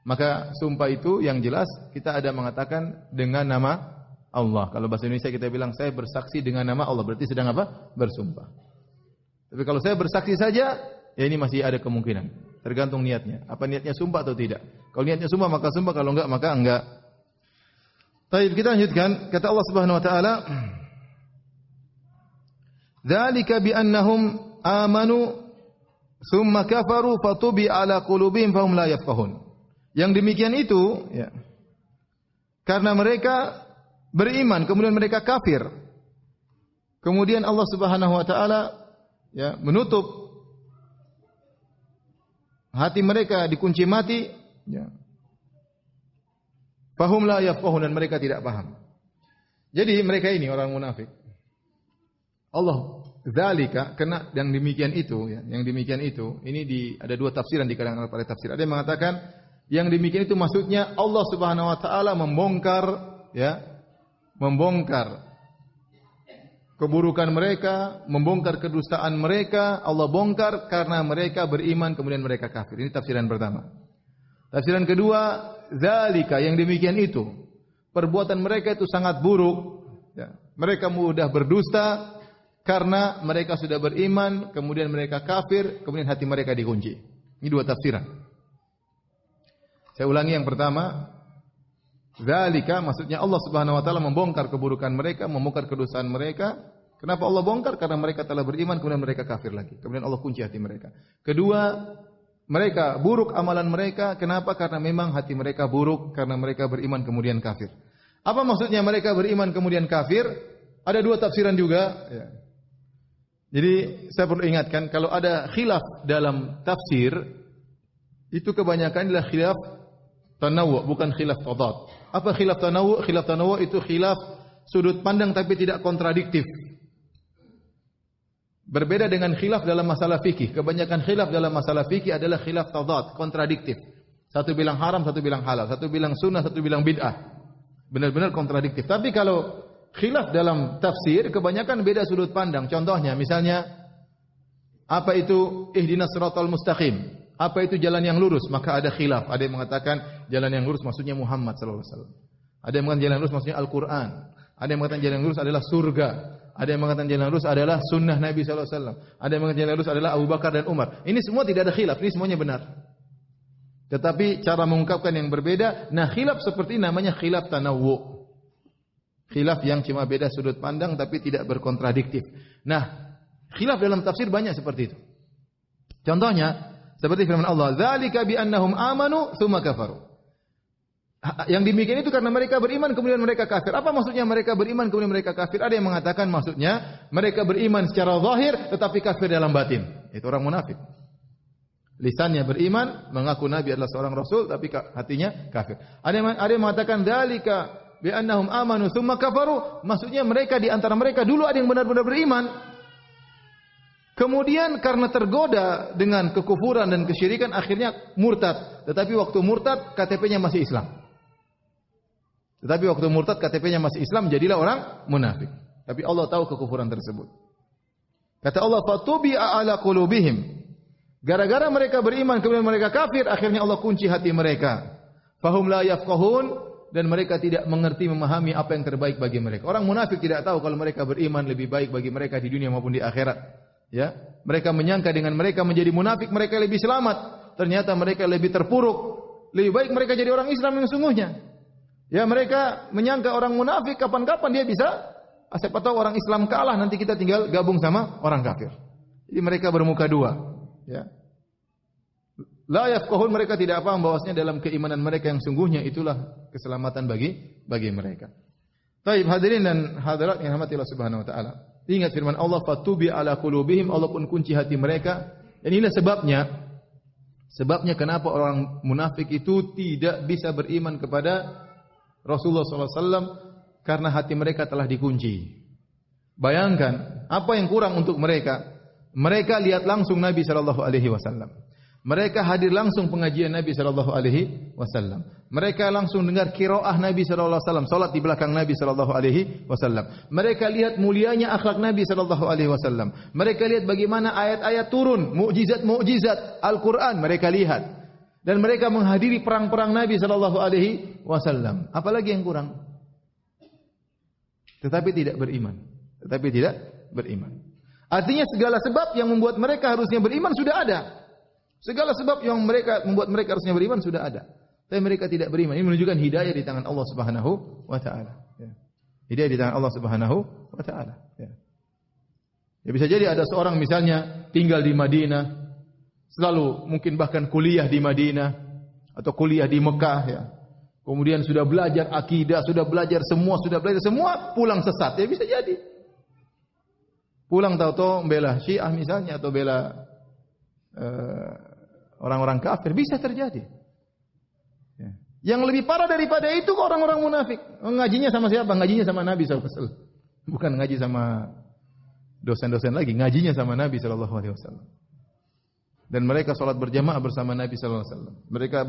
Maka sumpah itu yang jelas kita ada mengatakan dengan nama Allah. Kalau bahasa Indonesia kita bilang saya bersaksi dengan nama Allah, berarti sedang apa? Bersumpah. Tapi kalau saya bersaksi saja, ya ini masih ada kemungkinan. Tergantung niatnya. Apa niatnya sumpah atau tidak? Kalau niatnya sumpah maka sumpah, kalau enggak maka enggak. Baik, kita lanjutkan. Kata Allah Subhanahu wa taala, "Dzalika bi annahum amanu tsumma kafaru fatubi ala qulubihim fahum la yafqahun." Yang demikian itu ya, karena mereka beriman kemudian mereka kafir. Kemudian Allah Subhanahu wa taala ya menutup hati mereka, dikunci mati ya. Fahum la yafqahun, dan mereka tidak paham. Jadi mereka ini orang munafik. Allah dzalika, karena yang demikian itu ya, yang demikian itu ini ada dua tafsiran di kalangan para tafsir. Ada yang mengatakan yang demikian itu maksudnya Allah Subhanahu wa taala membongkar keburukan mereka, membongkar kedustaan mereka. Allah bongkar karena mereka beriman kemudian mereka kafir. Ini tafsiran pertama. Tafsiran kedua, zalika, yang demikian itu perbuatan mereka itu sangat buruk ya. Mereka mudah berdusta karena mereka sudah beriman kemudian mereka kafir, kemudian hati mereka dikunci. Ini dua tafsiran. Saya ulangi yang pertama, zalika maksudnya Allah Subhanahu wa taala membongkar keburukan mereka, membongkar kedosaan mereka. Kenapa Allah bongkar? Karena mereka telah beriman kemudian mereka kafir lagi. Kemudian Allah kunci hati mereka. Kedua, mereka buruk amalan mereka. Kenapa? Karena memang hati mereka buruk karena mereka beriman kemudian kafir. Apa maksudnya mereka beriman kemudian kafir? Ada dua tafsiran juga ya. Jadi saya perlu ingatkan kalau ada khilaf dalam tafsir itu kebanyakan adalah khilaf tanawu, bukan khilaf tadad. Apa khilaf tanawu? Khilaf tanawu itu khilaf sudut pandang tapi tidak kontradiktif. Berbeda dengan khilaf dalam masalah fikih. Kebanyakan khilaf dalam masalah fikih adalah khilaf tadad, kontradiktif. Satu bilang haram, satu bilang halal, satu bilang sunnah, satu bilang bid'ah. Benar-benar kontradiktif. Tapi kalau khilaf dalam tafsir kebanyakan beda sudut pandang. Contohnya misalnya apa itu ihdinas siratal mustaqim? Apa itu jalan yang lurus? Maka ada khilaf. Ada yang mengatakan jalan yang lurus maksudnya Muhammad sallallahu alaihi wasallam. Ada yang mengatakan jalan yang lurus maksudnya Al-Qur'an. Ada yang mengatakan jalan yang lurus adalah surga. Ada yang mengatakan jalan yang lurus adalah sunnah Nabi sallallahu alaihi wasallam. Ada yang mengatakan jalan yang lurus adalah Abu Bakar dan Umar. Ini semua tidak ada khilaf, ini semuanya benar. Tetapi cara mengungkapkan yang berbeda. Nah, khilaf seperti ini namanya khilaf tanawwu. Khilaf yang cuma beda sudut pandang tapi tidak berkontradiktif. Nah, khilaf dalam tafsir banyak seperti itu. Contohnya seperti firman Allah, "Dzalika bi annahum amanu tsumma kafaru." Yang demikian itu karena mereka beriman kemudian mereka kafir. Apa maksudnya mereka beriman kemudian mereka kafir? Ada yang mengatakan maksudnya mereka beriman secara zahir tetapi kafir dalam batin. Itu orang munafik. Lisannya beriman, mengaku Nabi adalah seorang rasul tapi hatinya kafir. Ada yang mengatakan dzalika bi annahum amanu tsumma kafaru. Maksudnya mereka di antara mereka dulu ada yang benar-benar beriman. Kemudian karena tergoda dengan kekufuran dan kesyirikan akhirnya murtad. Tetapi waktu murtad KTP-nya masih Islam. Jadilah orang munafik. Tapi Allah tahu kekufuran tersebut. Kata Allah, "Fatubi'a ala qulubihim." Gara-gara mereka beriman kemudian mereka kafir, akhirnya Allah kunci hati mereka. Fahum la yafqahun, dan mereka tidak mengerti memahami apa yang terbaik bagi mereka. Orang munafik tidak tahu kalau mereka beriman lebih baik bagi mereka di dunia maupun di akhirat. Ya, mereka menyangka dengan mereka menjadi munafik mereka lebih selamat. Ternyata mereka lebih terpuruk. Lebih baik mereka jadi orang Islam yang sungguhnya. Ya, mereka menyangka orang munafik kapan-kapan dia bisa, siapa tahu orang Islam kalah nanti kita tinggal gabung sama orang kafir. Jadi mereka bermuka dua. Ya. La yafqahun, mereka tidak paham bahwasanya dalam keimanan mereka yang sungguhnya itulah keselamatan bagi mereka. Baik, hadirin dan hadirat yang dirahmati Allah Subhanahu wa taala. Ingat firman Allah, "Fatubi ala qulubihim." Allah pun kunci hati mereka. Dan inilah sebabnya kenapa orang munafik itu tidak bisa beriman kepada Rasulullah SAW karena hati mereka telah dikunci. Bayangkan apa yang kurang untuk mereka. Mereka lihat langsung Nabi sallallahu alaihi wasallam. Mereka hadir langsung pengajian Nabi sallallahu alaihi wasallam. Mereka langsung dengar qiraah Nabi sallallahu alaihi wasallam, salat di belakang Nabi sallallahu alaihi wasallam. Mereka lihat mulianya akhlak Nabi sallallahu alaihi wasallam. Mereka lihat bagaimana ayat-ayat turun, mukjizat-mukjizat Al-Qur'an mereka lihat. dan mereka menghadiri perang-perang Nabi sallallahu alaihi wasallam. Apalagi yang kurang? Tetapi tidak beriman. Artinya segala sebab yang membuat mereka harusnya beriman sudah ada. Segala sebab yang membuat mereka harusnya beriman sudah ada. Tapi mereka tidak beriman. Ini menunjukkan hidayah di tangan Allah Subhanahu wa taala. Ya. Hidayah di tangan Allah Subhanahu wa taala. Ya. Ya bisa jadi ada seorang misalnya tinggal di Madinah, selalu mungkin bahkan kuliah di Madinah atau kuliah di Mekah ya. Kemudian sudah belajar akidah, sudah belajar semua, pulang sesat. Ya bisa jadi. Pulang tahu-tahu bela Syiah misalnya atau bela orang-orang kafir, bisa terjadi. Ya. Yang lebih parah daripada itu orang-orang munafik. Ngajinya sama siapa? Ngajinya sama Nabi SAW. Bukan ngaji sama dosen-dosen lagi, ngajinya sama Nabi SAW. Dan mereka sholat berjamaah bersama Nabi SAW. Mereka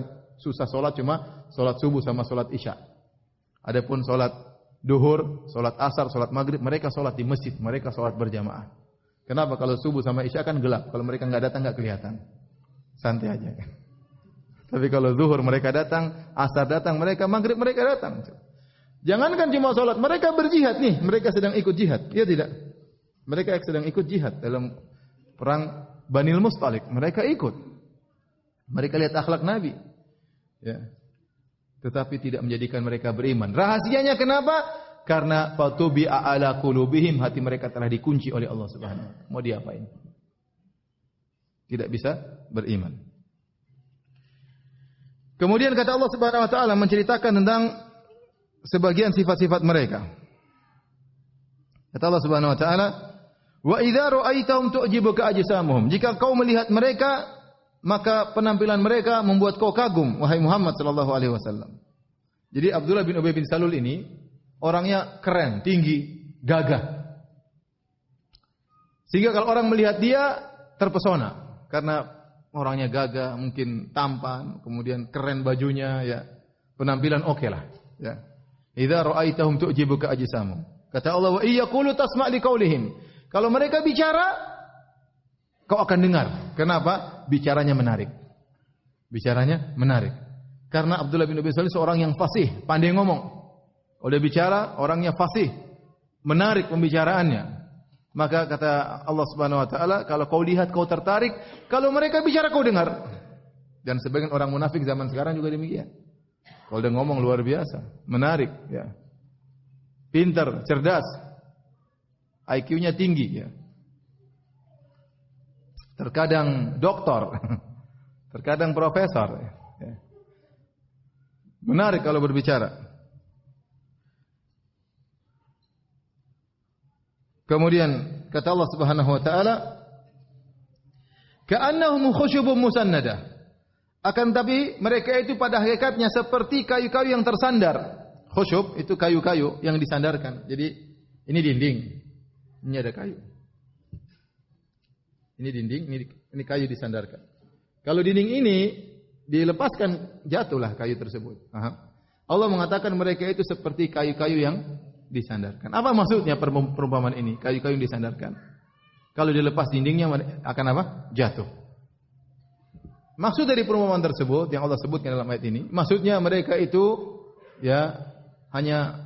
susah sholat cuma sholat subuh sama sholat isya. Adapun sholat duhur, sholat asar, sholat maghrib, mereka sholat di masjid, mereka sholat berjamaah. Kenapa? Kalau subuh sama isya kan gelap. Kalau mereka nggak datang nggak kelihatan. Santai aja. Tapi kalau zuhur mereka datang, asar datang, mereka maghrib mereka datang. Jangankan cuma sholat, mereka berjihad nih. Mereka sedang ikut jihad. Iya tidak? Mereka sedang ikut jihad dalam perang Banil Mustalik. Mereka ikut. Mereka lihat akhlak Nabi. Ya. Tetapi tidak menjadikan mereka beriman. Rahasianya kenapa? Karena fatubi'a ala qulubihim, hati mereka telah dikunci oleh Allah Subhanahu wa taala. Mau diapain? Tidak bisa beriman. Kemudian kata Allah Subhanahu wa taala menceritakan tentang sebagian sifat-sifat mereka. Kata Allah Subhanahu wa taala, "Wa idza ra'aitahum tu'jibuka ajsamuhum." Jika kau melihat mereka, maka penampilan mereka membuat kau kagum, wahai Muhammad sallallahu alaihi wasallam. Jadi Abdullah bin Ubay bin Salul ini orangnya keren, tinggi, gagah. Sehingga kalau orang melihat dia terpesona karena orangnya gagah, mungkin tampan, kemudian keren bajunya, ya. Penampilan oke lah, ya. Idza ra'aitahum tu'jibuka ajsamuhum. Kata Allah, "Wa iyyaqulu tasma' liqaulihim." Kalau mereka bicara, kau akan dengar. Kenapa? Bicaranya menarik. Bicaranya menarik. Karena Abdullah bin Ubay Salul seorang yang fasih, pandai ngomong. Kalau dia bicara, orangnya fasih, menarik pembicaraannya. Maka kata Allah Subhanahu wa taala, kalau kau lihat kau tertarik, kalau mereka bicara kau dengar. Dan sebagian orang munafik zaman sekarang juga demikian. Kalau dia ngomong luar biasa, menarik, ya. Pintar, cerdas. IQ-nya tinggi, ya. Terkadang doktor, terkadang profesor, ya. Menarik kalau berbicara. Kemudian kata Allah Subhanahu wa taala, "Ka'annahum khusyubun musannadah." Akan tapi mereka itu pada hakikatnya seperti kayu-kayu yang tersandar. Khusyub itu kayu-kayu yang disandarkan. Jadi ini dinding, ini ada kayu. Ini dinding, ini kayu disandarkan. Kalau dinding ini dilepaskan, jatuhlah kayu tersebut. Allah mengatakan mereka itu seperti kayu-kayu yang disandarkan. Apa maksudnya perumpamaan ini? Kayu-kayu yang disandarkan. Kalau dilepas dindingnya akan apa? Jatuh. Maksud dari perumpamaan tersebut yang Allah sebutkan dalam ayat ini, maksudnya mereka itu ya hanya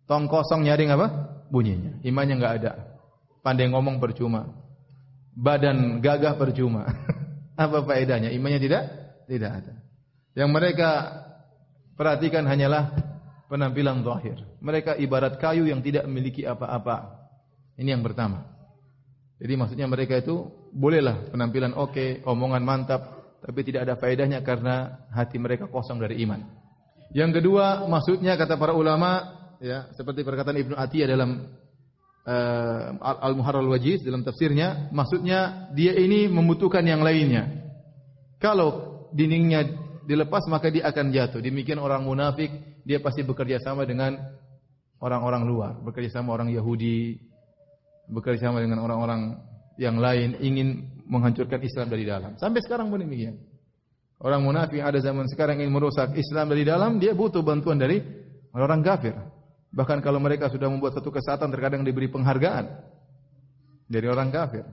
tong kosong nyaring apa? Bunyinya. Imannya enggak ada. Pandai ngomong percuma. Badan gagah percuma. Apa faedahnya? Imannya tidak ada. Yang mereka perhatikan hanyalah penampilan zahir. Mereka ibarat kayu yang tidak memiliki apa-apa. Ini yang pertama. Jadi maksudnya mereka itu bolehlah penampilan oke, omongan mantap, tapi tidak ada faedahnya karena hati mereka kosong dari iman. Yang kedua, maksudnya kata para ulama, ya, seperti perkataan Ibnu Atiyah dalam Al-Muharrar Al-Wajiz dalam tafsirnya, maksudnya dia ini membutuhkan yang lainnya. Kalau dindingnya dilepas maka dia akan jatuh. Demikian orang munafik, dia pasti bekerja sama dengan orang-orang luar, bekerja sama orang Yahudi, bekerja sama dengan orang-orang yang lain, ingin menghancurkan Islam dari dalam. Sampai sekarang pun demikian. Orang munafik yang ada zaman sekarang ingin merusak Islam dari dalam, dia butuh bantuan dari orang kafir. Bahkan kalau mereka sudah membuat satu kesalahan, terkadang diberi penghargaan dari orang kafir.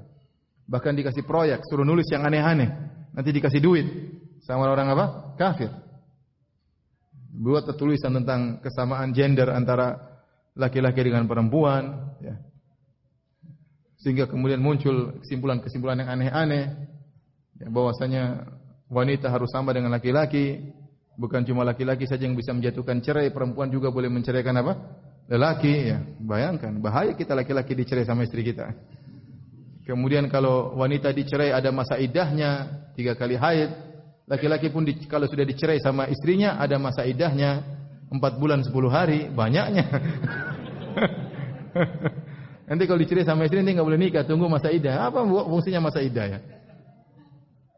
Bahkan dikasih proyek, suruh nulis yang aneh-aneh, nanti dikasih duit. sama orang apa? Kafir. Buat tulisan tentang kesamaan gender antara laki-laki dengan perempuan, ya. Sehingga kemudian muncul kesimpulan-kesimpulan yang aneh-aneh, ya, bahwasanya wanita harus sama dengan laki-laki, bukan cuma laki-laki saja yang bisa menjatuhkan cerai, perempuan juga boleh menceraikan apa? Lelaki, ya. Bayangkan, bahaya kita laki-laki dicerai sama istri kita. Kemudian kalau wanita dicerai ada masa iddahnya 3 kali haid, laki-laki pun kalau sudah dicerai sama istrinya ada masa iddahnya 4 bulan 10 hari, banyaknya. Nanti kalau dicerai sama istri nanti nggak boleh nikah, tunggu masa iddah. Apa fungsinya masa iddah ya?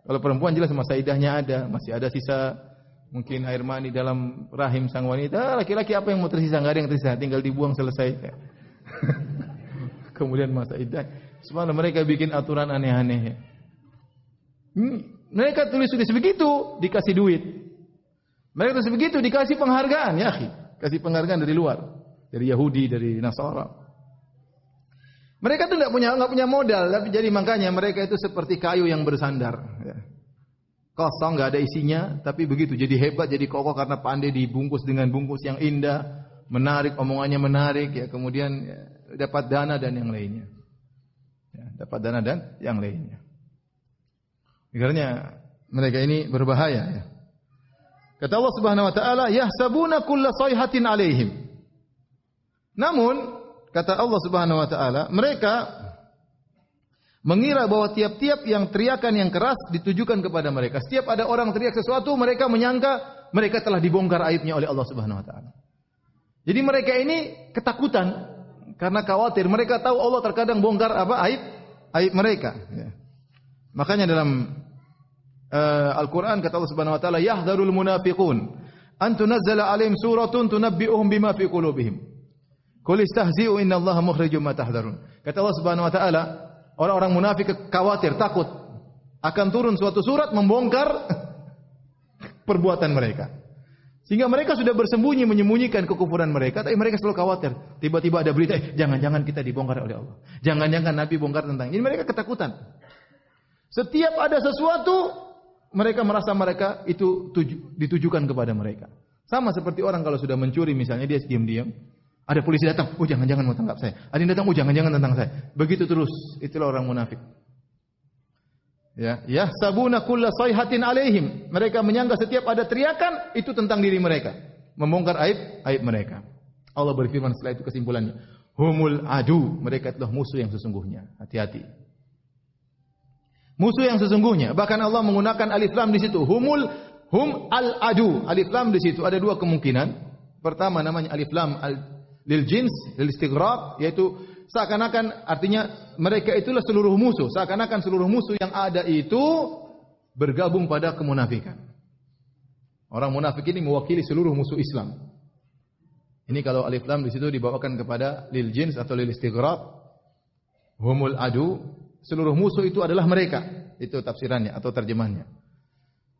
Kalau perempuan jelas masa iddahnya ada, masih ada sisa mungkin air mani dalam rahim sang wanita. Laki-laki apa yang mau tersisa? Nggak ada yang tersisa, tinggal dibuang selesai. Kemudian masa iddah. Subhanallah, mereka bikin aturan aneh-aneh. Mereka tulis begitu dikasih duit. Mereka tulis begitu dikasih penghargaan, ya akhi. Kasih penghargaan dari luar, dari Yahudi, dari Nasara. Mereka tuh nggak punya modal, tapi jadi makanya mereka itu seperti kayu yang bersandar. Ya. Kosong, nggak ada isinya, tapi begitu jadi hebat, jadi kokoh karena pandai dibungkus dengan bungkus yang indah, menarik, omongannya menarik, ya. Kemudian ya, dapat dana dan yang lainnya. Ya, dapat dana dan yang lainnya. Karena mereka ini berbahaya. Ya. Kata Allah Subhanahu Wa Taala, yahsabuna kulla sayhatin alaihim. Namun kata Allah Subhanahu Wa Taala, mereka mengira bahwa tiap-tiap yang teriakan yang keras ditujukan kepada mereka. Setiap ada orang teriak sesuatu, mereka menyangka mereka telah dibongkar aibnya oleh Allah Subhanahu Wa Taala. Jadi mereka ini ketakutan karena khawatir. Mereka tahu Allah terkadang bongkar aib mereka. Ya. Makanya dalam Al-Quran kata Allah Subhanahu Wa Taala, yahdharul munafiqun an tunazzala alaihim suratun tunabbi'uhum bima fi qulubihim. Qul istahzi'u innallaha mukhrijum ma tahdharun. Kata Allah Subhanahu wa taala, orang-orang munafik khawatir, takut akan turun suatu surat membongkar perbuatan mereka. Sehingga mereka sudah bersembunyi menyembunyikan kekufuran mereka, tapi mereka selalu khawatir. Tiba-tiba ada berita, jangan-jangan kita dibongkar oleh Allah. Jangan-jangan Nabi bongkar tentang ini. Mereka ketakutan. Setiap ada sesuatu, mereka merasa mereka itu ditujukan kepada mereka. Sama seperti orang kalau sudah mencuri misalnya, dia diam-diam. Ada polisi datang, oh jangan-jangan mau tangkap saya. Ada yang datang, oh jangan-jangan tentang saya. Begitu terus, itulah orang munafik. Ya, yahsabuna kulla sayhatin alaihim. Mereka menyangka setiap ada teriakan itu tentang diri mereka, membongkar aib mereka. Allah berfirman setelah itu kesimpulannya, humul adu, mereka adalah musuh yang sesungguhnya. Hati-hati. Musuh yang sesungguhnya. Bahkan Allah menggunakan alif lam di situ. Hum al adu. Alif lam di situ ada 2 kemungkinan. Pertama namanya alif lam lil jins, lil istighraq, yaitu seakan-akan artinya mereka itulah seluruh musuh. Seakan-akan seluruh musuh yang ada itu bergabung pada kemunafikan. Orang munafik ini mewakili seluruh musuh Islam. Ini kalau alif lam di situ dibawakan kepada lil jins atau lil istighraq. Humul adu, seluruh musuh itu adalah mereka. Itu tafsirannya atau terjemahannya.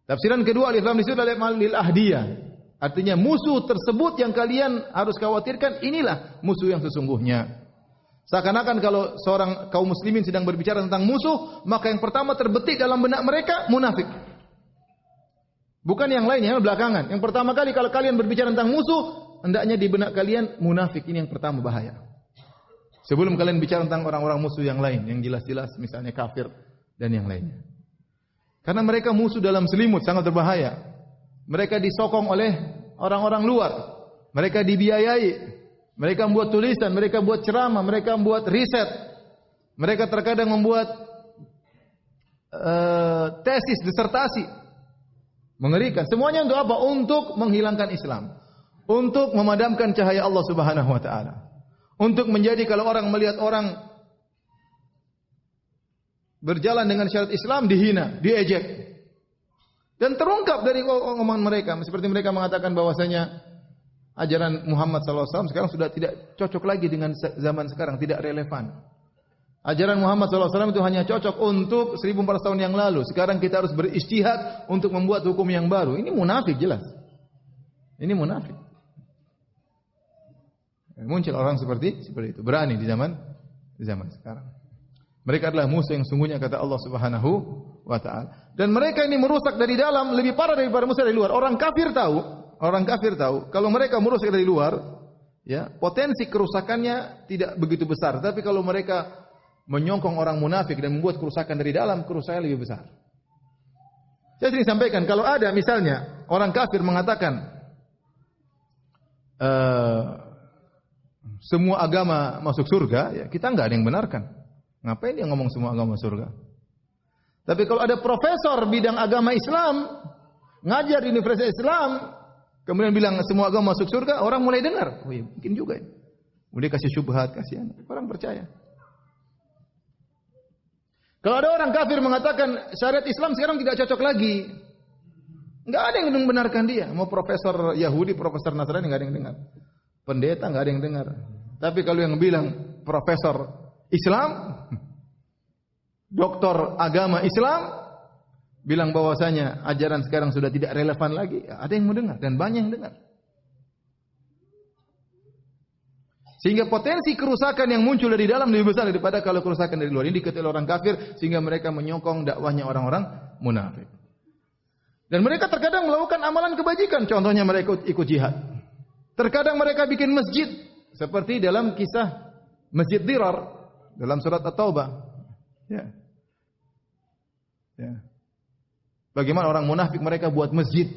Tafsiran kedua alif lam di situ adalah lil ahdiyah. Artinya musuh tersebut yang kalian harus khawatirkan, inilah musuh yang sesungguhnya. Seakan-akan kalau seorang kaum muslimin sedang berbicara tentang musuh, maka yang pertama terbetik dalam benak mereka munafik. Bukan yang lainnya, yang belakangan. Yang pertama kali kalau kalian berbicara tentang musuh, hendaknya di benak kalian munafik. Ini yang pertama bahaya. Sebelum kalian bicara tentang orang-orang musuh yang lain, yang jelas-jelas misalnya kafir dan yang lainnya. Karena mereka musuh dalam selimut, sangat berbahaya. Mereka disokong oleh orang-orang luar. Mereka dibiayai. Mereka membuat tulisan, mereka buat ceramah, mereka membuat riset. Mereka terkadang membuat tesis, disertasi. Mengerikan. Semuanya untuk apa? Untuk menghilangkan Islam. Untuk memadamkan cahaya Allah Subhanahu wa taala. Untuk menjadi kalau orang melihat orang berjalan dengan syariat Islam dihina, diejek. Dan terungkap dari omongan mereka. Seperti mereka mengatakan bahwasanya ajaran Muhammad SAW sekarang sudah tidak cocok lagi dengan zaman sekarang. Tidak relevan. Ajaran Muhammad SAW itu hanya cocok untuk 1400 tahun yang lalu. Sekarang kita harus berijtihad untuk membuat hukum yang baru. Ini munafik jelas. Ini munafik. Muncul orang seperti itu. Berani di zaman sekarang. Mereka adalah musuh yang sungguhnya, kata Allah Subhanahu wa taala. Dan mereka ini merusak dari dalam lebih parah daripada musuh dari luar. Orang kafir tahu kalau mereka merusak dari luar, ya, potensi kerusakannya tidak begitu besar. Tapi kalau mereka menyongkong orang munafik dan membuat kerusakan dari dalam, kerusakannya lebih besar. Saya sering sampaikan, kalau ada misalnya orang kafir mengatakan semua agama masuk surga, ya kita enggak ada yang benarkan. Ngapain dia ngomong semua agama surga? Tapi kalau ada profesor bidang agama Islam ngajar di Universitas Islam, kemudian bilang semua agama masuk surga, orang mulai dengar. Oh iya, mungkin juga ya. Mulai kasih syubhat, kasihan. Orang percaya. Kalau ada orang kafir mengatakan syariat Islam sekarang tidak cocok lagi, enggak ada yang membenarkan dia. Mau profesor Yahudi, profesor Nasrani, enggak ada yang dengar. Pendeta enggak ada yang dengar. Tapi kalau yang bilang profesor Islam, doktor agama Islam, bilang bahwasanya ajaran sekarang sudah tidak relevan lagi, ada yang mau dengar dan banyak yang dengar. Sehingga potensi kerusakan yang muncul dari dalam lebih besar daripada kalau kerusakan dari luar. Ini diketahui orang kafir sehingga mereka menyokong dakwahnya orang-orang munafik. Dan mereka terkadang melakukan amalan kebajikan. Contohnya mereka ikut jihad. Terkadang mereka bikin masjid seperti dalam kisah Masjid Dirar dalam surat At-Taubah. Ya. Ya. Bagaimana orang munafik mereka buat masjid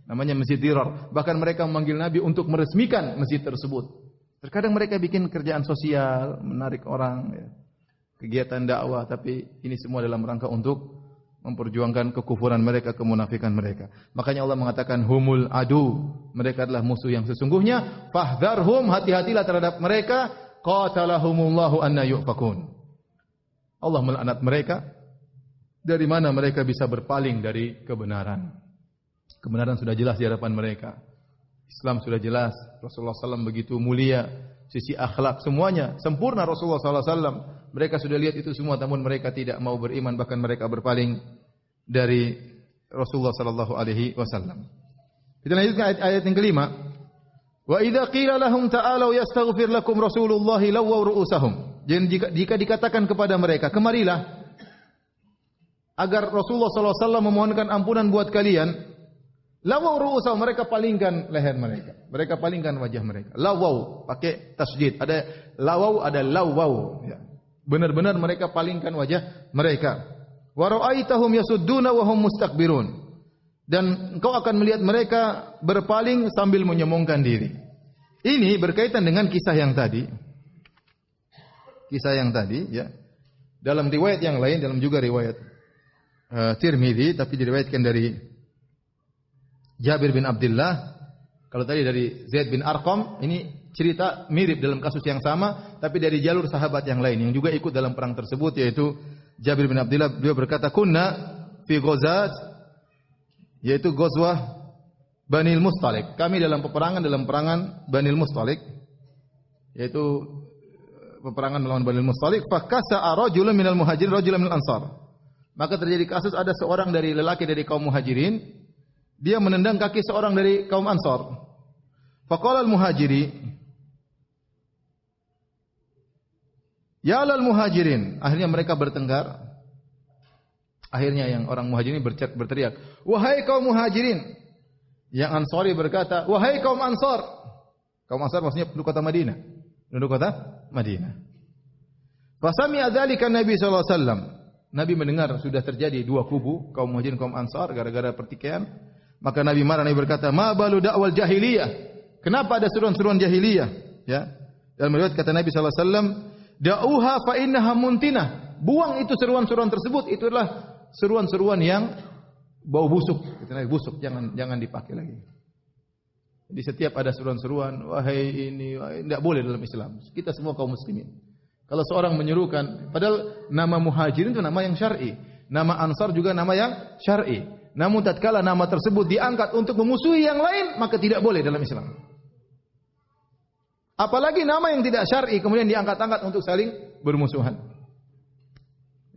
namanya Masjid Dirar. Bahkan mereka memanggil Nabi untuk meresmikan masjid tersebut. Terkadang mereka bikin kerjaan sosial, menarik orang, ya, kegiatan dakwah, tapi ini semua dalam rangka untuk memperjuangkan kekufuran mereka, kemunafikan mereka. Makanya Allah mengatakan humul adu, mereka adalah musuh yang sesungguhnya. Fahdharhum, hati-hatilah terhadap mereka. Qatalahumullahu anna yufakun. Allah melaknat mereka. Dari mana mereka bisa berpaling dari kebenaran? Kebenaran sudah jelas di hadapan mereka. Islam sudah jelas, Rasulullah SAW begitu mulia, sisi akhlak semuanya sempurna Rasulullah SAW. Mereka sudah lihat itu semua, namun mereka tidak mau beriman, bahkan mereka berpaling dari Rasulullah SAW. Kita lanjutkan ayat yang kelima. Wa idza qila lahum ta'alu yastaghfir lakum Rasulullah lawaw ru'usahum. Dan jika dikatakan kepada mereka, kemarilah agar Rasulullah SAW memohonkan ampunan buat kalian. Lawaw ru'usahum, mereka palingkan leher mereka. Mereka palingkan wajah mereka. Lawaw, pakai tasydid. Ada lawaw, ada lawaw. Ya. Benar-benar mereka palingkan wajah mereka. Wa ra'aitahum yasudduna wa hum mustakbirun. Dan engkau akan melihat mereka berpaling sambil menyombongkan diri. Ini berkaitan dengan kisah yang tadi. Kisah yang tadi, ya. Dalam riwayat yang lain, dalam juga riwayat Tirmidzi, tapi diriwayatkan dari Jabir bin Abdullah. Kalau tadi dari Zaid bin Arqam, ini cerita mirip dalam kasus yang sama, tapi dari jalur sahabat yang lain yang juga ikut dalam perang tersebut, yaitu Jabir bin Abdullah. Beliau berkata, kunna fi ghazat, yaitu ghazwah Banil Mustalik. Kami dalam peperangan Banil Mustalik, yaitu peperangan melawan Banil Mustalik. Fakasa rajulun minal muhajirin rajulun minal ansar. Maka terjadi kasus ada seorang dari lelaki dari kaum muhajirin, dia menendang kaki seorang dari kaum Ansar. Faqala al-muhajiri, ya lal muhajirin. Akhirnya mereka bertengkar. Akhirnya yang orang muhajirin berteriak, wahai kaum muhajirin. Yang Ansari berkata, wahai kaum Ansar. Kaum Ansar maksudnya penduduk kota Madinah. Penduduk kota Madinah. Fasami'a dzalika Nabi sallallahu alaihi wasallam. Nabi mendengar sudah terjadi dua kubu, kaum muhajirin kaum Ansar, gara-gara pertikaian. Maka Nabi marah, Nabi berkata, ma balu da'wal jahiliyah. Kenapa ada seruan-seruan jahiliyah? Ya. Dalam riwayat kata Nabi sallallahu alaihi wasallam, da'uha fa innaha muntinah. Buang itu seruan-seruan tersebut, itu adalah seruan-seruan yang bau busuk. Kata Nabi, busuk, jangan dipakai lagi. Jadi setiap ada seruan-seruan, wahai ini, tidak boleh dalam Islam. Kita semua kaum muslimin. Kalau seorang menyerukan, padahal nama muhajirin itu nama yang syar'i, nama ansar juga nama yang syar'i. Namun tatkala nama tersebut diangkat untuk memusuhi yang lain, maka tidak boleh dalam Islam. Apalagi nama yang tidak syar'i kemudian diangkat-angkat untuk saling bermusuhan.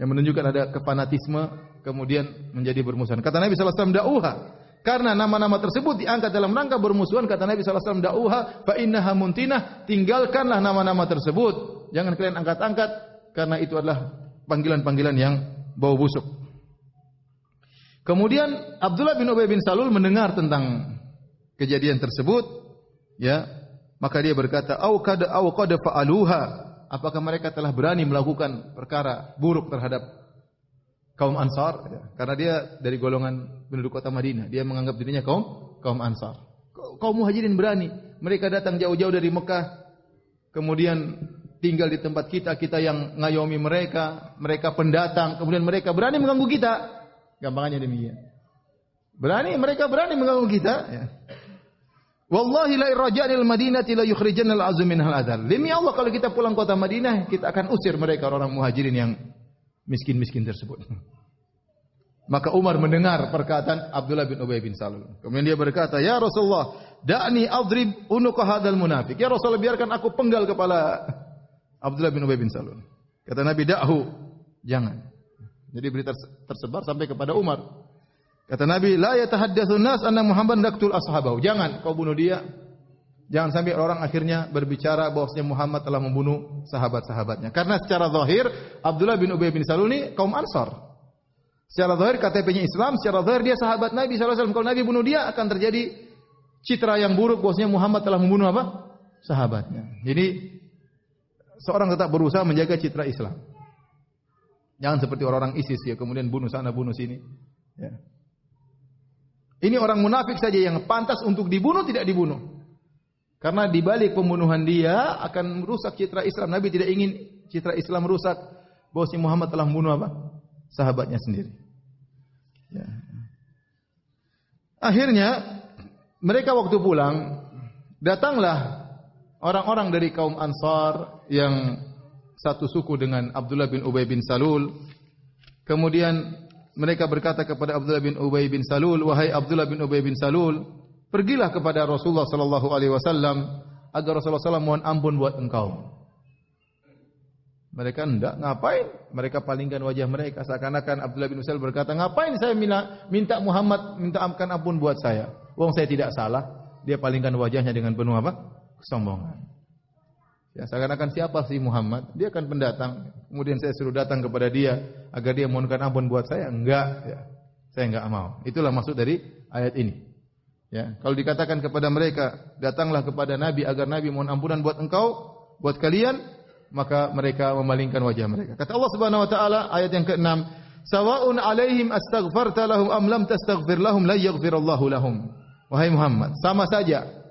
Yang menunjukkan ada kefanatisme kemudian menjadi bermusuhan. Kata Nabi sallallahu alaihi wasallam, da'uha. Karena nama-nama tersebut diangkat dalam rangka bermusuhan, kata Nabi sallallahu alaihi wasallam, da'uha fa innaha muntinah. Tinggalkanlah nama-nama tersebut. Jangan kalian angkat-angkat karena itu adalah panggilan-panggilan yang bau busuk. Kemudian Abdullah bin Ubay bin Salul mendengar tentang kejadian tersebut, ya, maka dia berkata, "Au qad fa'aluha." Apakah mereka telah berani melakukan perkara buruk terhadap kaum Ansar? Ya, karena dia dari golongan penduduk kota Madinah, dia menganggap dirinya kaum Ansar. Kaum Muhajirin berani, mereka datang jauh-jauh dari Mekah, kemudian tinggal di tempat kita yang ngayomi mereka, mereka pendatang, kemudian mereka berani mengganggu kita. Gampangannya demikian. Mereka berani mengganggu kita. Ya. Wallahi la irja'nil madinati la yukhrijanna al-'azm minhal adhal. Demi Allah kalau kita pulang kota Madinah, kita akan usir mereka orang Muhajirin yang miskin-miskin tersebut. Maka Umar mendengar perkataan Abdullah bin Ubay bin Salul. Kemudian dia berkata, "Ya Rasulullah, da'ni adrib unuqa hadzal munafik." Ya Rasulullah, biarkan aku penggal kepala Abdullah bin Ubay bin Salul. Kata Nabi, "Da'hu." Jangan. Jadi berita tersebar sampai kepada Umar. Kata Nabi, "La yatahaddatsun nas anna Muhammadan yaqtul ashabahu." Jangan kau bunuh dia. Jangan sampai orang akhirnya berbicara bahwasanya Muhammad telah membunuh sahabat-sahabatnya. Karena secara zahir Abdullah bin Ubay bin Salul ini kaum Ansar. Secara zahir KTP-nya Islam, secara zahir dia sahabat Nabi sallallahu alaihi wasallam. Kalau Nabi bunuh dia akan terjadi citra yang buruk bahwasanya Muhammad telah membunuh apa? Sahabatnya. Jadi seorang tetap berusaha menjaga citra Islam. Jangan seperti orang-orang ISIS ya, kemudian bunuh sana bunuh sini. Ya. Ini orang munafik saja yang pantas untuk dibunuh tidak dibunuh. Karena di balik pembunuhan dia akan merusak citra Islam. Nabi tidak ingin citra Islam rusak bahwasanya Muhammad telah membunuh apa? Sahabatnya sendiri. Ya. Akhirnya mereka waktu pulang datanglah orang-orang dari kaum Ansar yang satu suku dengan Abdullah bin Ubay bin Salul. Kemudian mereka berkata kepada Abdullah bin Ubay bin Salul, "Wahai Abdullah bin Ubay bin Salul, pergilah kepada Rasulullah sallallahu alaihi wasallam agar Rasulullah sallallahu mohon ampun buat engkau." Mereka hendak ngapain? Mereka palingkan wajah mereka seakan-akan Abdullah bin Salul berkata, "Ngapain saya minta Muhammad minta ampun buat saya? Wong saya tidak salah." Dia palingkan wajahnya dengan penuh apa? Kesombongan. Ya, seakan-akan siapa sih Muhammad? Dia kan pendatang. Kemudian saya suruh datang kepada dia agar dia mohonkan ampun buat saya. Enggak, ya. Saya enggak mau. Itulah maksud dari ayat ini. Ya, kalau dikatakan kepada mereka, datanglah kepada Nabi agar Nabi mohon ampunan buat engkau, buat kalian, maka mereka memalingkan wajah mereka. Kata Allah Subhanahu wa taala ayat yang ke-6, "Sawa'un 'alaihim astaghfarta lahum am lam tastaghfir lahum la yaghfirallahu lahum." Wahai Muhammad, sama saja.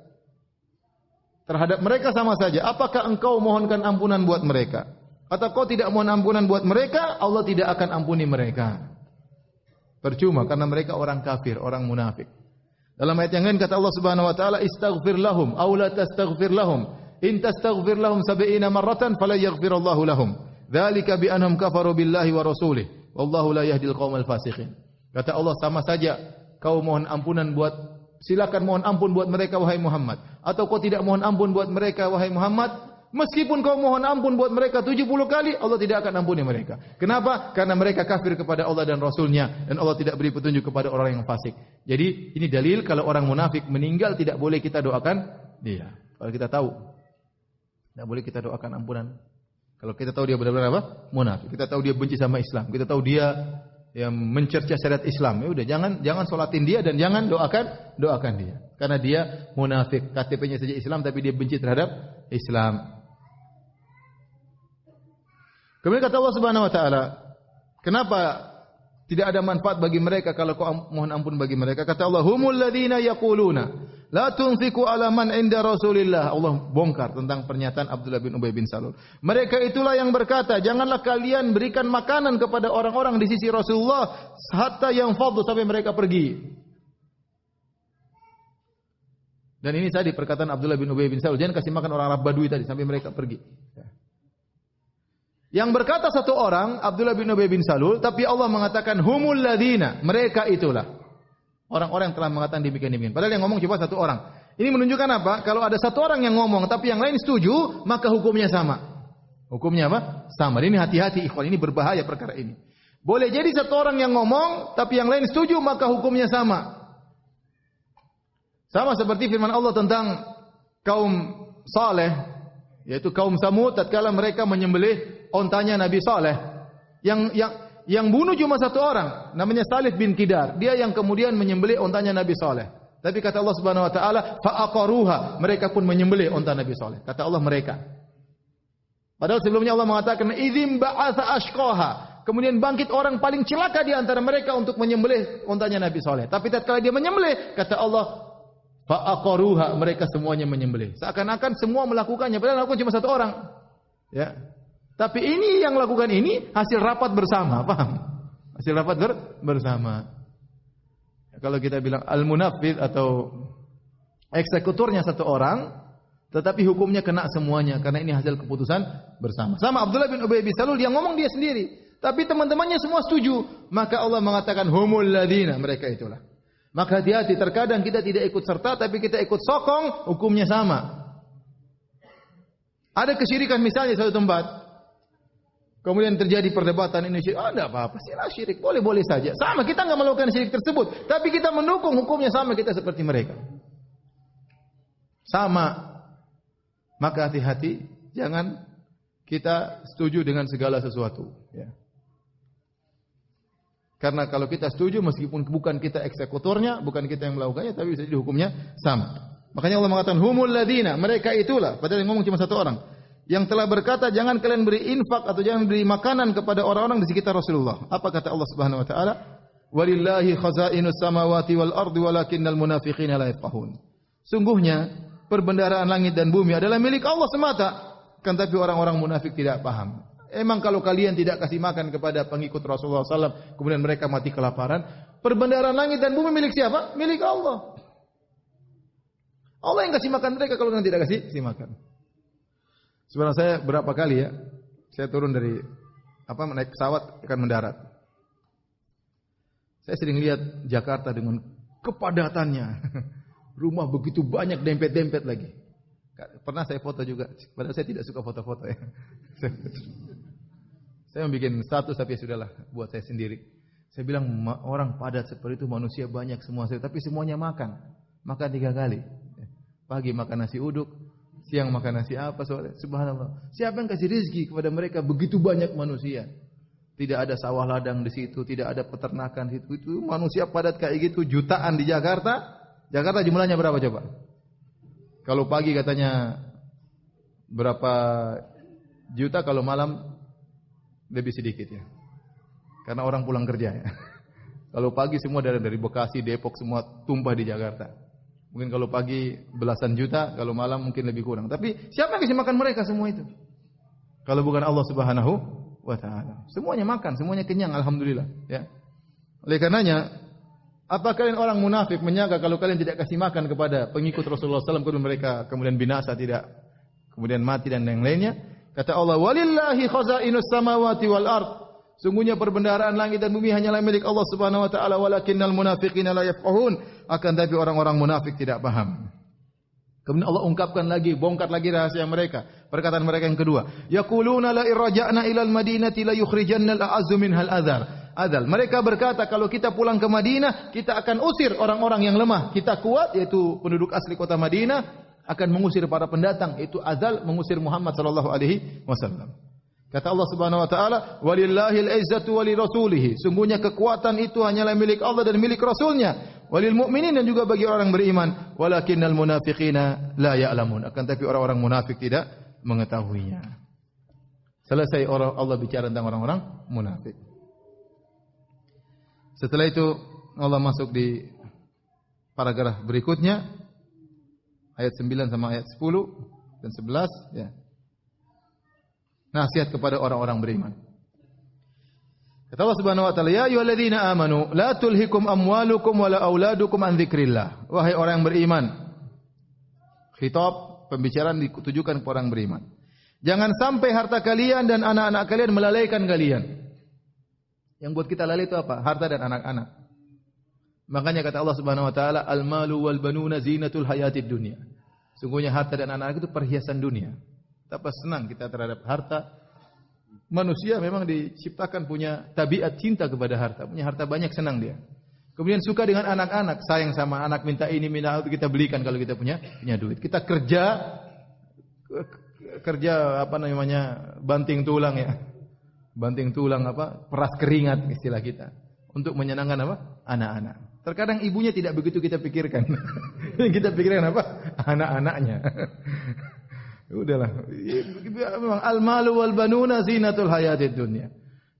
Terhadap mereka sama saja. Apakah engkau mohonkan ampunan buat mereka? Atau kau tidak mohon ampunan buat mereka, Allah tidak akan ampuni mereka. Percuma karena mereka orang kafir, orang munafik. Dalam ayat yang lain kata Allah Subhanahu wa taala, "Istaghfir lahum aw la tastaghfir lahum. In tastaghfir lahum 70 marratan fala yaghfirallahu lahum. Dzalika bi annahum kafaru billahi wa rasulih. Wallahu la yahdil qaumal fasiqin." Kata Allah, sama saja kau mohon ampunan silakan mohon ampun buat mereka wahai Muhammad, atau kau tidak mohon ampun buat mereka wahai Muhammad, meskipun kau mohon ampun buat mereka 70 kali, Allah tidak akan ampuni mereka. Kenapa? Karena mereka kafir kepada Allah dan Rasulnya, dan Allah tidak beri petunjuk kepada orang yang fasik. Jadi ini dalil kalau orang munafik meninggal tidak boleh kita doakan dia. Kalau kita tahu, tidak boleh kita doakan ampunan. Kalau kita tahu dia benar-benar apa? Munafik. Kita tahu dia benci sama Islam. Kita tahu dia yang mencerca syariat Islam, ya udah jangan salatin dia dan jangan doakan dia. Karena dia munafik, KTP-nya saja Islam tapi dia benci terhadap Islam. Kemudian kata Allah Subhanahu wa taala, kenapa tidak ada manfaat bagi mereka kalau kau mohon ampun bagi mereka? Kata Allah, humul ladzina yaquluna la tunfiqu ala man inda Rasulillah. Allah bongkar tentang pernyataan Abdullah bin Ubay bin Salul. Mereka itulah yang berkata, janganlah kalian berikan makanan kepada orang-orang di sisi Rasulullah hatta yang fadhu, sampai mereka pergi. Dan ini tadi perkataan Abdullah bin Ubay bin Salul, jangan kasih makan orang Arab Badui tadi sampai mereka pergi. Yang berkata satu orang, Abdullah bin Ubay bin Salul, tapi Allah mengatakan humul ladzina, mereka itulah orang-orang yang telah mengatakan demikian-demikian. Padahal yang ngomong cuma satu orang. Ini menunjukkan apa? Kalau ada satu orang yang ngomong tapi yang lain setuju, maka hukumnya sama. Hukumnya apa? Sama. Ini hati-hati ikhwan, ini berbahaya perkara ini. Boleh jadi satu orang yang ngomong tapi yang lain setuju, maka hukumnya sama. Sama seperti firman Allah tentang kaum Saleh, yaitu kaum Samud tatkala mereka menyembelih ontanya Nabi Saleh Yang bunuh cuma satu orang, namanya Salih bin Kidar. Dia yang kemudian menyembelih ontanya Nabi Saleh. Tapi kata Allah Subhanahu wa taala, fa'aqaruha, mereka pun menyembelih onta Nabi Saleh. Kata Allah mereka. Padahal sebelumnya Allah mengatakan idzim ba'atsa ashqaha. Kemudian bangkit orang paling celaka di antara mereka untuk menyembelih ontanya Nabi Saleh. Tapi tatkala dia menyembelih, kata Allah, fa'aqaruha, mereka semuanya menyembelih. Seakan-akan semua melakukannya, padahal melakukan cuma satu orang. Ya. Tapi ini yang lakukan ini hasil rapat bersama, paham? Hasil rapat bersama. Kalau kita bilang al-munafid atau eksekutornya satu orang, tetapi hukumnya kena semuanya karena ini hasil keputusan bersama. Sama Abdullah bin Ubay bin Salul, dia ngomong dia sendiri, tapi teman-temannya semua setuju. Maka Allah mengatakan humul ladina, mereka itulah. Maka hati-hati, terkadang kita tidak ikut serta tapi kita ikut sokong, hukumnya sama. Ada kesyirikan misalnya satu tempat, kemudian terjadi perdebatan ini syirik. Tidak apa-apa, silah syirik, boleh-boleh saja. Sama, kita enggak melakukan syirik tersebut, tapi kita mendukung hukumnya sama, kita seperti mereka. Sama. Maka hati-hati, jangan kita setuju dengan segala sesuatu. Ya. Karena kalau kita setuju, meskipun bukan kita eksekutornya, bukan kita yang melakukannya, tapi bisa jadi hukumnya sama. Makanya Allah mengatakan humul ladina, mereka itulah. Padahal yang ngomong cuma satu orang. Yang telah berkata, jangan kalian beri infak atau jangan beri makanan kepada orang-orang di sekitar Rasulullah. Apa kata Allah Subhanahu wa taala? Walillahi khazainus samawati wal ardi walakinnal munafiqina la yafqahun. Sungguhnya perbendaharaan langit dan bumi adalah milik Allah semata, kan tapi orang-orang munafik tidak paham. Emang kalau kalian tidak kasih makan kepada pengikut Rasulullah SAW, kemudian mereka mati kelaparan, perbendaharaan langit dan bumi milik siapa? Milik Allah. Allah yang kasih makan mereka, kalau kalian tidak kasih makan. Sebenarnya saya berapa kali ya, saya turun dari naik pesawat akan mendarat. Saya sering lihat Jakarta dengan kepadatannya. Rumah begitu banyak, dempet-dempet lagi. Pernah saya foto juga, padahal saya tidak suka foto-foto ya. Saya bikin status tapi sudahlah, buat saya sendiri. Saya bilang orang padat seperti itu, manusia banyak semua, tapi semuanya makan 3 kali. Pagi makan nasi uduk, siang makan nasi apa, sore. Subhanallah. Siapa yang kasih rezeki kepada mereka begitu banyak manusia? Tidak ada sawah ladang di situ, tidak ada peternakan di situ. Itu manusia padat kayak gitu jutaan di Jakarta. Jakarta jumlahnya berapa coba? Kalau pagi katanya berapa juta, kalau malam lebih sedikit ya. Karena orang pulang kerja ya. Kalau pagi semua dari Bekasi, Depok semua tumpah di Jakarta. Mungkin kalau pagi belasan juta, kalau malam mungkin lebih kurang. Tapi siapa yang kasih makan mereka semua itu? Kalau bukan Allah Subhanahu wa taala. Semuanya makan, semuanya kenyang, alhamdulillah, ya. Oleh karenanya, apa kalian orang munafik menyangka kalau kalian tidak kasih makan kepada pengikut Rasulullah SAW, kemudian mereka kemudian binasa, tidak, kemudian mati dan yang lainnya? Kata Allah, walillahi khazainus samawati wal ard. Sungguhnya perbendaharaan langit dan bumi hanyalah milik Allah Subhanahu wa taala, walakinnal munafiqina la yafqahun. Akan tapi orang-orang munafik tidak paham. Kemudian Allah ungkapkan lagi, bongkar lagi rahasia mereka. Perkataan mereka yang kedua, yaquluna la irja'na ilal madinati la yukhrijanna al-a'azzu minhal adzal. Mereka berkata, kalau kita pulang ke Madinah, kita akan usir orang-orang yang lemah. Kita kuat, yaitu penduduk asli kota Madinah, akan mengusir para pendatang, yaitu adzal, mengusir Muhammad sallallahu alaihi wasallam. Kata Allah Subhanahu wa taala, walillahil izzatu walirasulihi. Sungguhnya kekuatan itu hanyalah milik Allah dan milik Rasulnya. Walil mu'minin, dan juga bagi orang beriman. Walakinnal munafiqina la ya'lamun. Akan tapi orang-orang munafik tidak mengetahuinya. Selesai Allah bicara tentang orang-orang munafik. Setelah itu Allah masuk di paragraf berikutnya, ayat 9 sama ayat 10 dan 11 ya. Nasihat kepada orang-orang beriman. Kata Allah Subhanahu wa taala, ya ayyuhalladzina amanu la tulhikum amwalukum wala auladukum an dzikrillah. Wahai orang yang beriman. Khitab, pembicaraan ditujukan kepada orang beriman. Jangan sampai harta kalian dan anak-anak kalian melalaikan kalian. Yang buat kita lalai itu apa? Harta dan anak-anak. Makanya kata Allah Subhanahu wa taala, al-malu wal banuna zinatul hayatid dunya. Sungguhnya harta dan anak-anak itu perhiasan dunia. Betapa senang kita terhadap harta. Manusia memang diciptakan punya tabiat cinta kepada harta. Punya harta banyak, senang dia. Kemudian suka dengan anak-anak, sayang sama anak, minta ini, minta itu, kita belikan kalau kita punya duit. Kita kerja banting tulang ya. banting tulang apa? Peras keringat istilah kita. Untuk menyenangkan apa? Anak-anak. Terkadang ibunya tidak begitu kita pikirkan. Yang kita pikirkan apa? Anak-anaknya. Udahlah. Memang al-malu wal banuna zinatul hayatid dunya.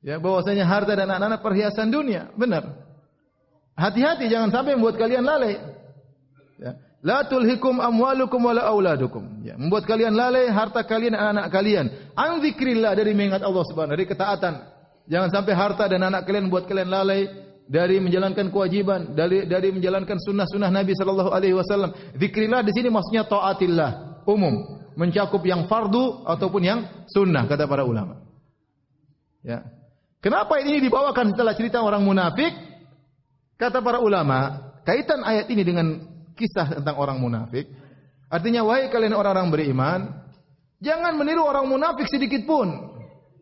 Ya, bahwasanya harta dan anak-anak perhiasan dunia. Benar. Hati-hati jangan sampai membuat kalian lalai. Ya. La tulhikum amwalukum wala auladukum. Ya, membuat kalian lalai harta kalian dan anak kalian. An dzikrillah, dari mengingat Allah Subhanahu, dari ketaatan. Jangan sampai harta dan anak kalian membuat kalian lalai dari menjalankan kewajiban, dari menjalankan sunnah-sunnah Nabi sallallahu alaihi wasallam. Dzikrillah di sini maksudnya taatillah, umum, mencakup yang fardu ataupun yang sunnah kata para ulama. Ya. Kenapa ini dibawakan setelah cerita orang munafik? Kata para ulama, kaitan ayat ini dengan kisah tentang orang munafik. Artinya, wahai kalian orang-orang beriman, jangan meniru orang munafik sedikit pun.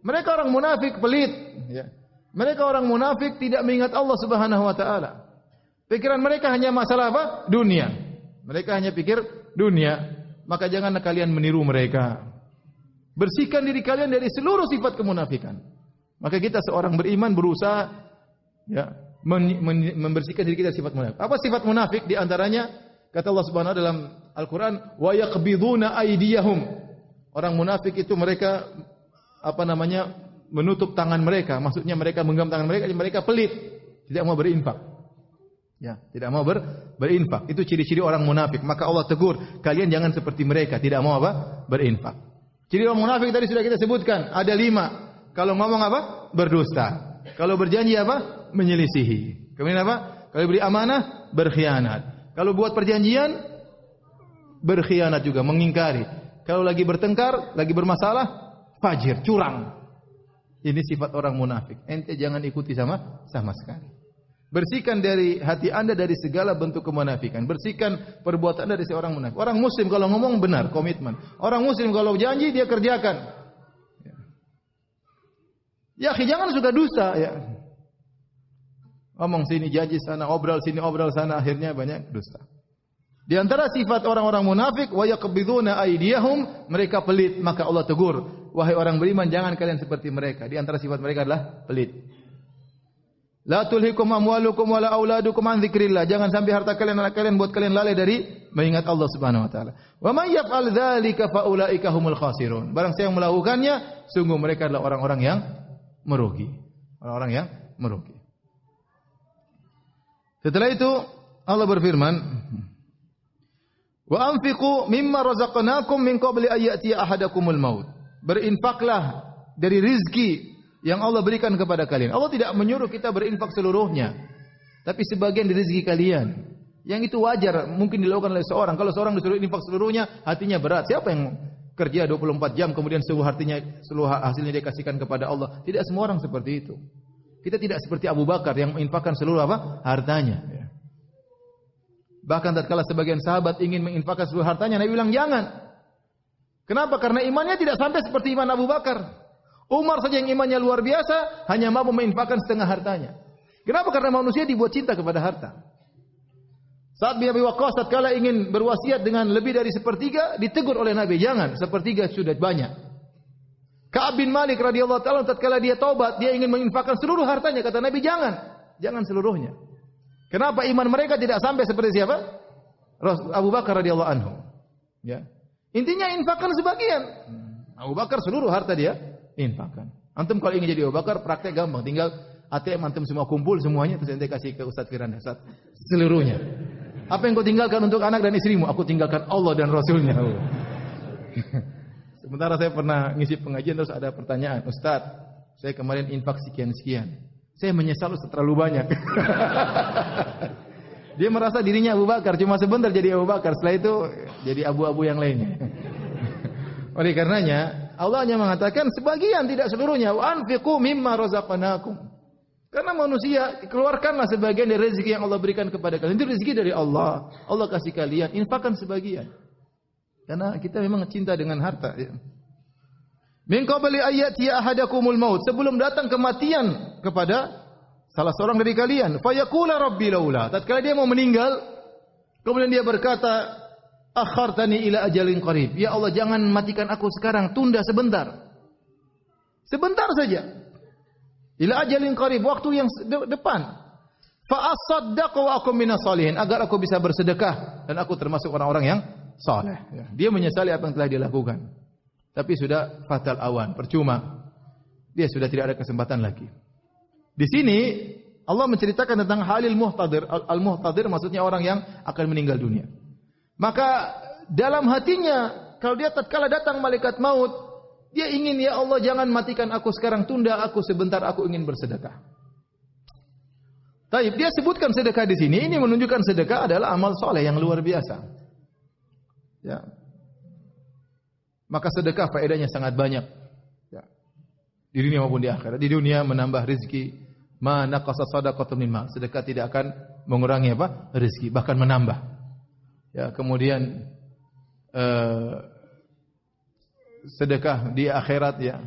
Mereka orang munafik pelit. Ya. Mereka orang munafik tidak mengingat Allah Subhanahu wa taala. Pikiran mereka hanya masalah apa? Dunia. Mereka hanya pikir dunia. Maka janganlah kalian meniru mereka. Bersihkan diri kalian dari seluruh sifat kemunafikan. Maka kita seorang beriman berusaha ya, membersihkan diri kita dari sifat munafik. Apa sifat munafik? Di antaranya kata Allah Subhanahu wa taala dalam Al-Qur'an, wa yaqbiduna aydiyahum. Orang munafik itu mereka menutup tangan mereka. Maksudnya mereka menggenggam tangan mereka, mereka pelit, tidak mau berinfak. Ya, tidak mau berinfak. Itu ciri-ciri orang munafik. Maka Allah tegur, kalian jangan seperti mereka, tidak mau berinfak. Ciri orang munafik tadi sudah kita sebutkan, ada 5. Kalau ngomong apa? Berdusta. Kalau berjanji apa? Menyelisihi. Kemudian apa? Kalau beri amanah, berkhianat. Kalau buat perjanjian, berkhianat juga, mengingkari. Kalau lagi bertengkar, lagi bermasalah, fajir, curang. Ini sifat orang munafik. Ente jangan ikuti sama sekali. Bersihkan dari hati Anda dari segala bentuk kemunafikan. Bersihkan perbuatan Anda dari seorang munafik. Orang muslim kalau ngomong benar, komitmen. Orang muslim kalau janji dia kerjakan. Ya, jangan suka dusta ya. Omong sini janji sana, obrol sini obrol sana, akhirnya banyak dusta. Di antara sifat orang-orang munafik, wa yaqbiduna aydiyahum, mereka pelit, maka Allah tegur, wahai orang beriman jangan kalian seperti mereka. Di antara sifat mereka adalah pelit. La tulhikum amwalukum wala auladukum an dzikrillah. Jangan sampai harta kalian anak kalian buat kalian lalai dari mengingat Allah Subhanahu wa taala. Wa may yaf'al dzalika fa ulaika humul khasirun. Barang siapa yang melakukannya, sungguh mereka adalah orang-orang yang merugi. Orang-orang yang merugi. Setelah itu Allah berfirman, "Wa anfiqu mimma razaqnakum min qabli an ya'tiya ahadakumul maut." Berinfaklah dari rizki yang Allah berikan kepada kalian. Allah tidak menyuruh kita berinfak seluruhnya, tapi sebagian dari rezeki kalian. Yang itu wajar, mungkin dilakukan oleh seorang. Kalau seorang disuruh infak seluruhnya, hatinya berat. Siapa yang kerja 24 jam kemudian seluruh hasilnya dia kasihkan kepada Allah? Tidak semua orang seperti itu. Kita tidak seperti Abu Bakar yang menginfakkan seluruh hartanya. Bahkan tatkala sebagian sahabat ingin menginfakkan seluruh hartanya, Nabi bilang jangan. Kenapa? Karena imannya tidak sampai seperti iman Abu Bakar. Umar saja yang imannya luar biasa hanya mampu menginfakkan setengah hartanya. Kenapa? Karena manusia dibuat cinta kepada harta. Sa'ad bin Abi Waqqas tatkala ingin berwasiat dengan lebih dari sepertiga, ditegur oleh Nabi, jangan, sepertiga sudah banyak. Ka'ab bin Malik radhiyallahu ta'ala tatkala dia taubat, dia ingin menginfakkan seluruh hartanya, kata Nabi, jangan seluruhnya. Kenapa? Iman mereka tidak sampai seperti siapa? Abu Bakar radhiyallahu anhu. Ya. Intinya infakkan sebagian. Abu Bakar seluruh harta dia infakkan. Antum kalau ingin jadi Abu Bakar, praktek gampang, tinggal ATM antum semua kumpul semuanya terus ente kasih ke Ustaz Firanda, Ustaz, seluruhnya. Apa yang kau tinggalkan untuk anak dan istrimu? Aku tinggalkan Allah dan Rasulnya. Sementara saya pernah ngisi pengajian terus ada pertanyaan, Ustaz, saya kemarin infak sekian-sekian. Saya menyesal Ustaz terlalu banyak. Dia merasa dirinya Abu Bakar, cuma sebentar jadi Abu Bakar, setelah itu jadi abu-abu yang lainnya. Oleh karenanya Allah hanya mengatakan sebagian, tidak seluruhnya. Wa anfiqu mimma razaqnakum. Karena manusia, keluarkanlah sebagian dari rezeki yang Allah berikan kepada kalian. Itu rezeki dari Allah. Allah kasih kalian, infakkan sebagian. Karena kita memang cinta dengan harta. Min qabli ayati ahadakumul maut. Sebelum datang kematian kepada salah seorang dari kalian. Fayaqula rabbi laula. Tatkala dia mau meninggal, kemudian dia berkata, akhartani ila ajalin qarib. Ya Allah, jangan matikan aku sekarang, tunda sebentar. Sebentar saja. Ila ajalin qarib, waktu yang depan. Fa asaddaq wa akum minas salihin, agar aku bisa bersedekah dan aku termasuk orang-orang yang saleh. Ya. Dia menyesali apa yang telah dia lakukan. Tapi sudah fatal awan, percuma. Dia sudah tidak ada kesempatan lagi. Di sini Allah menceritakan tentang halil muhtadir. Al-muhtadir maksudnya orang yang akan meninggal dunia. Maka dalam hatinya, kalau dia tatkala datang malaikat maut, dia ingin, ya Allah jangan matikan aku sekarang, tunda aku sebentar, aku ingin bersedekah. Taib, dia sebutkan sedekah di sini, ini menunjukkan sedekah adalah amal soleh yang luar biasa. Ya. Maka sedekah faedahnya sangat banyak. Ya. Di dunia maupun di akhirat. Di dunia menambah rezeki, ma naqasa shadaqatun min mal. Sedekah tidak akan mengurangi apa? Rezeki, bahkan menambah. Ya, kemudian sedekah di akhirat, ya.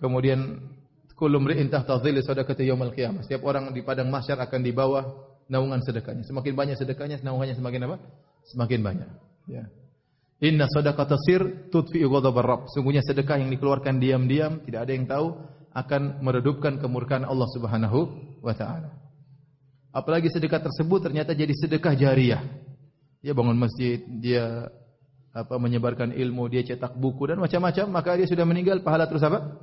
Kemudian kullu mri'in tahta dhilli shadaqati yaumil qiyamah. Setiap orang di padang mahsyar akan di bawah naungan sedekahnya. Semakin banyak sedekahnya, naungannya semakin apa? Semakin banyak. Ya. Inna shadaqata sir tudfi'u ghadabar rabb. Sungguhnya sedekah yang dikeluarkan diam-diam, tidak ada yang tahu, akan meredupkan kemurkaan Allah Subhanahu wa taala. Apalagi sedekah tersebut ternyata jadi sedekah jariyah. Dia bangun masjid, dia menyebarkan ilmu, dia cetak buku dan macam-macam, maka dia sudah meninggal, pahala terus apa?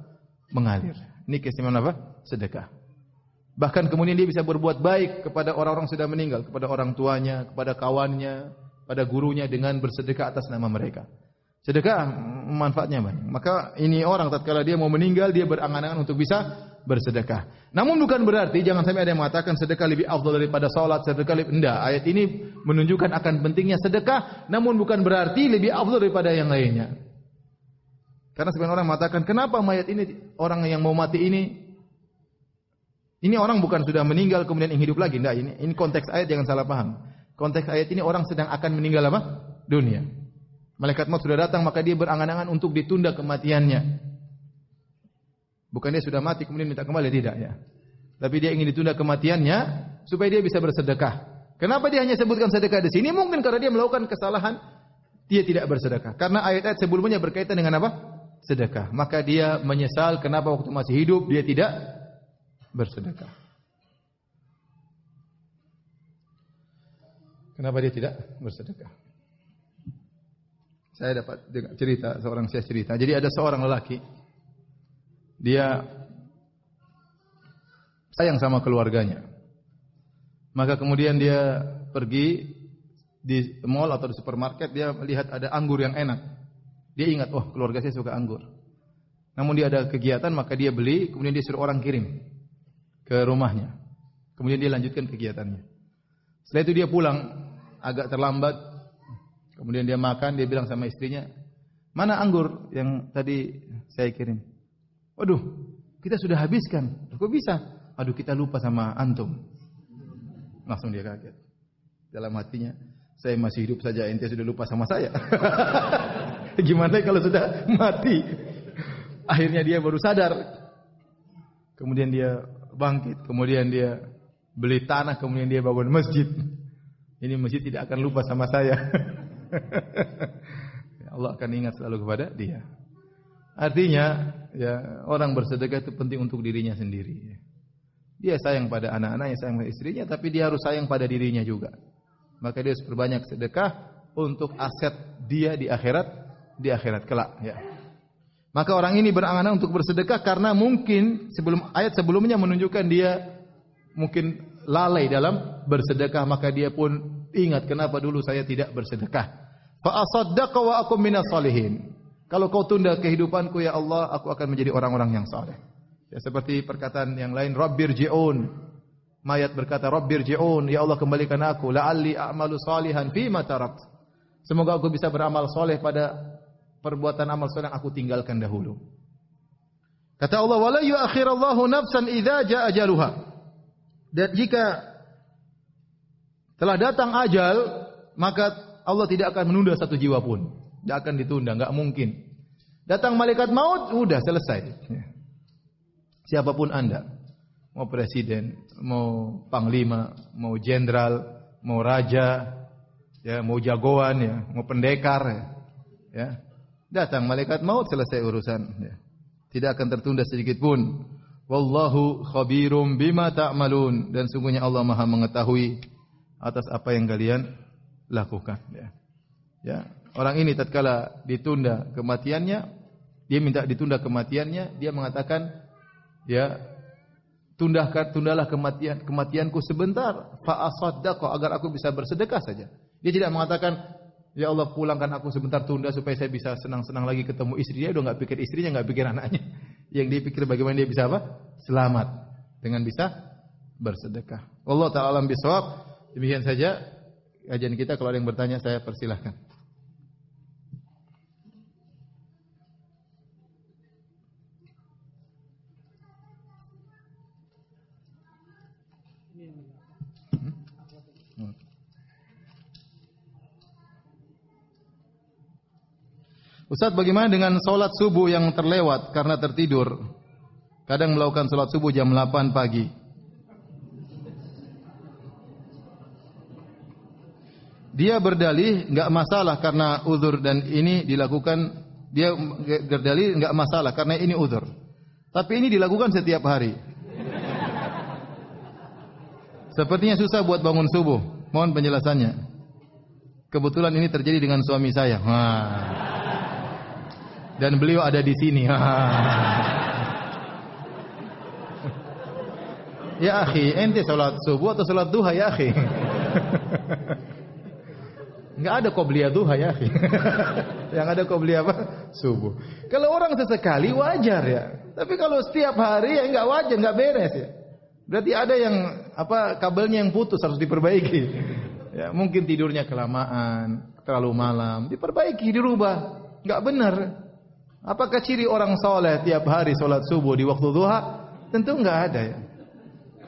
Mengalir. Ini keistimewaan apa? Sedekah. Bahkan kemudian dia bisa berbuat baik kepada orang-orang sudah meninggal, kepada orang tuanya, kepada kawannya, pada gurunya dengan bersedekah atas nama mereka. Sedekah manfaatnya banyak. Maka ini orang tatkala dia mau meninggal, dia berangan-angan untuk bisa bersedekah. Namun bukan berarti, jangan sampai ada yang mengatakan sedekah lebih afdal daripada salat, sedekah lebih enggak. Ayat ini menunjukkan akan pentingnya sedekah, namun bukan berarti lebih afdal daripada yang lainnya. Karena sebagian orang mengatakan, kenapa mayat ini, orang yang mau mati ini orang bukan sudah meninggal kemudian yang hidup lagi. Enggak, ini konteks ayat, jangan salah paham. Konteks ayat ini orang sedang akan meninggal apa? Dunia. Malaikat maut sudah datang, maka dia berangan-angan untuk ditunda kematiannya. Bukan dia sudah mati kemudian minta kembali, tidak ya. Tapi dia ingin ditunda kematiannya supaya dia bisa bersedekah. Kenapa dia hanya sebutkan sedekah di sini? Mungkin karena dia melakukan kesalahan, dia tidak bersedekah. Karena ayat-ayat sebelumnya berkaitan dengan apa? Sedekah. Maka dia menyesal kenapa waktu masih hidup dia tidak bersedekah. Kenapa dia tidak bersedekah? Saya dapat cerita, seorang saya cerita. Jadi ada seorang lelaki, dia sayang sama keluarganya. Maka kemudian dia pergi di mall atau di supermarket, dia melihat ada anggur yang enak. Dia ingat, oh keluarga saya suka anggur. Namun dia ada kegiatan, maka dia beli, kemudian dia suruh orang kirim ke rumahnya. Kemudian dia lanjutkan kegiatannya. Setelah itu dia pulang agak terlambat. Kemudian dia makan, dia bilang sama istrinya, mana anggur yang tadi saya kirim? Waduh, kita sudah habiskan. Kok bisa? Aduh, kita lupa sama antum. Langsung dia kaget. Dalam hatinya, saya masih hidup saja, ente sudah lupa sama saya. Gimana kalau sudah mati? Akhirnya dia baru sadar. Kemudian dia bangkit, kemudian dia beli tanah, kemudian dia bangun masjid. Ini masjid tidak akan lupa sama saya. Allah akan ingat selalu kepada dia. Artinya, ya, orang bersedekah itu penting untuk dirinya sendiri. Dia sayang pada anak-anaknya, sayang pada istrinya, tapi dia harus sayang pada dirinya juga. Maka dia harus perbanyak sedekah untuk aset dia di akhirat kelak. Ya. Maka orang ini berangan-angan untuk bersedekah karena mungkin ayat sebelumnya menunjukkan dia mungkin lalai dalam bersedekah, maka dia pun ingat kenapa dulu saya tidak bersedekah. Fa asaddaqa wa akum minas salihin. Kalau kau tunda kehidupanku ya Allah, aku akan menjadi orang-orang yang saleh. Ya, seperti perkataan yang lain, Rabbirji'un. Mayat berkata, Rabbirji'un, ya Allah kembalikan aku, la'alli a'malu salihan fima tarakt. Semoga aku bisa beramal saleh pada perbuatan amal saleh yang aku tinggalkan dahulu. Kata Allah, wala yu'akhirallahu nafsan idza jaa ajaluha. Dan jika telah datang ajal, maka Allah tidak akan menunda satu jiwa pun. Tidak akan ditunda, enggak mungkin. Datang malaikat maut, sudah selesai. Siapapun Anda, mau presiden, mau panglima, mau jenderal, mau raja, ya, mau jagoan, ya, mau pendekar, ya. Datang malaikat maut, selesai urusan. Ya. Tidak akan tertunda sedikit pun. Wallahu khabirum bima ta'malun. Dan sungguhnya Allah Maha mengetahui atas apa yang kalian lakukan. Ya. Orang ini tatkala ditunda kematiannya, dia minta ditunda kematiannya, dia mengatakan, ya, tundalah kematianku sebentar, fa asaddaq, agar aku bisa bersedekah saja. Dia tidak mengatakan, ya Allah pulangkan aku sebentar, tunda supaya saya bisa senang-senang lagi ketemu istri. Dia udah enggak pikir istrinya, enggak pikir anaknya. Yang dia pikir bagaimana dia bisa apa? Selamat dengan bisa bersedekah. Wallahu ta'ala alam bisawab. Demikian saja kajian kita. Kalau ada yang bertanya saya persilahkan. Ustaz, bagaimana dengan sholat subuh yang terlewat karena tertidur? Kadang melakukan sholat subuh jam 8 pagi. Dia berdalih enggak masalah karena uzur dan ini dilakukan. Dia berdalih enggak masalah karena ini uzur. Tapi ini dilakukan setiap hari. Sepertinya susah buat bangun subuh. Mohon penjelasannya. Kebetulan ini terjadi dengan suami saya. Dan beliau ada di sini. Ya akhi, ente salat subuh atau salat duha ya akhi? Enggak ada qobliyah duha ya akhi. Yang ada qobliyah apa? Subuh. Kalau orang sesekali wajar ya. Tapi kalau setiap hari ya enggak wajar, enggak beres ya. Berarti ada yang kabelnya yang putus, harus diperbaiki. Ya, mungkin tidurnya kelamaan, terlalu malam, diperbaiki, dirubah. Enggak benar. Apakah ciri orang soleh tiap hari solat subuh di waktu duha? Tentu enggak ada ya.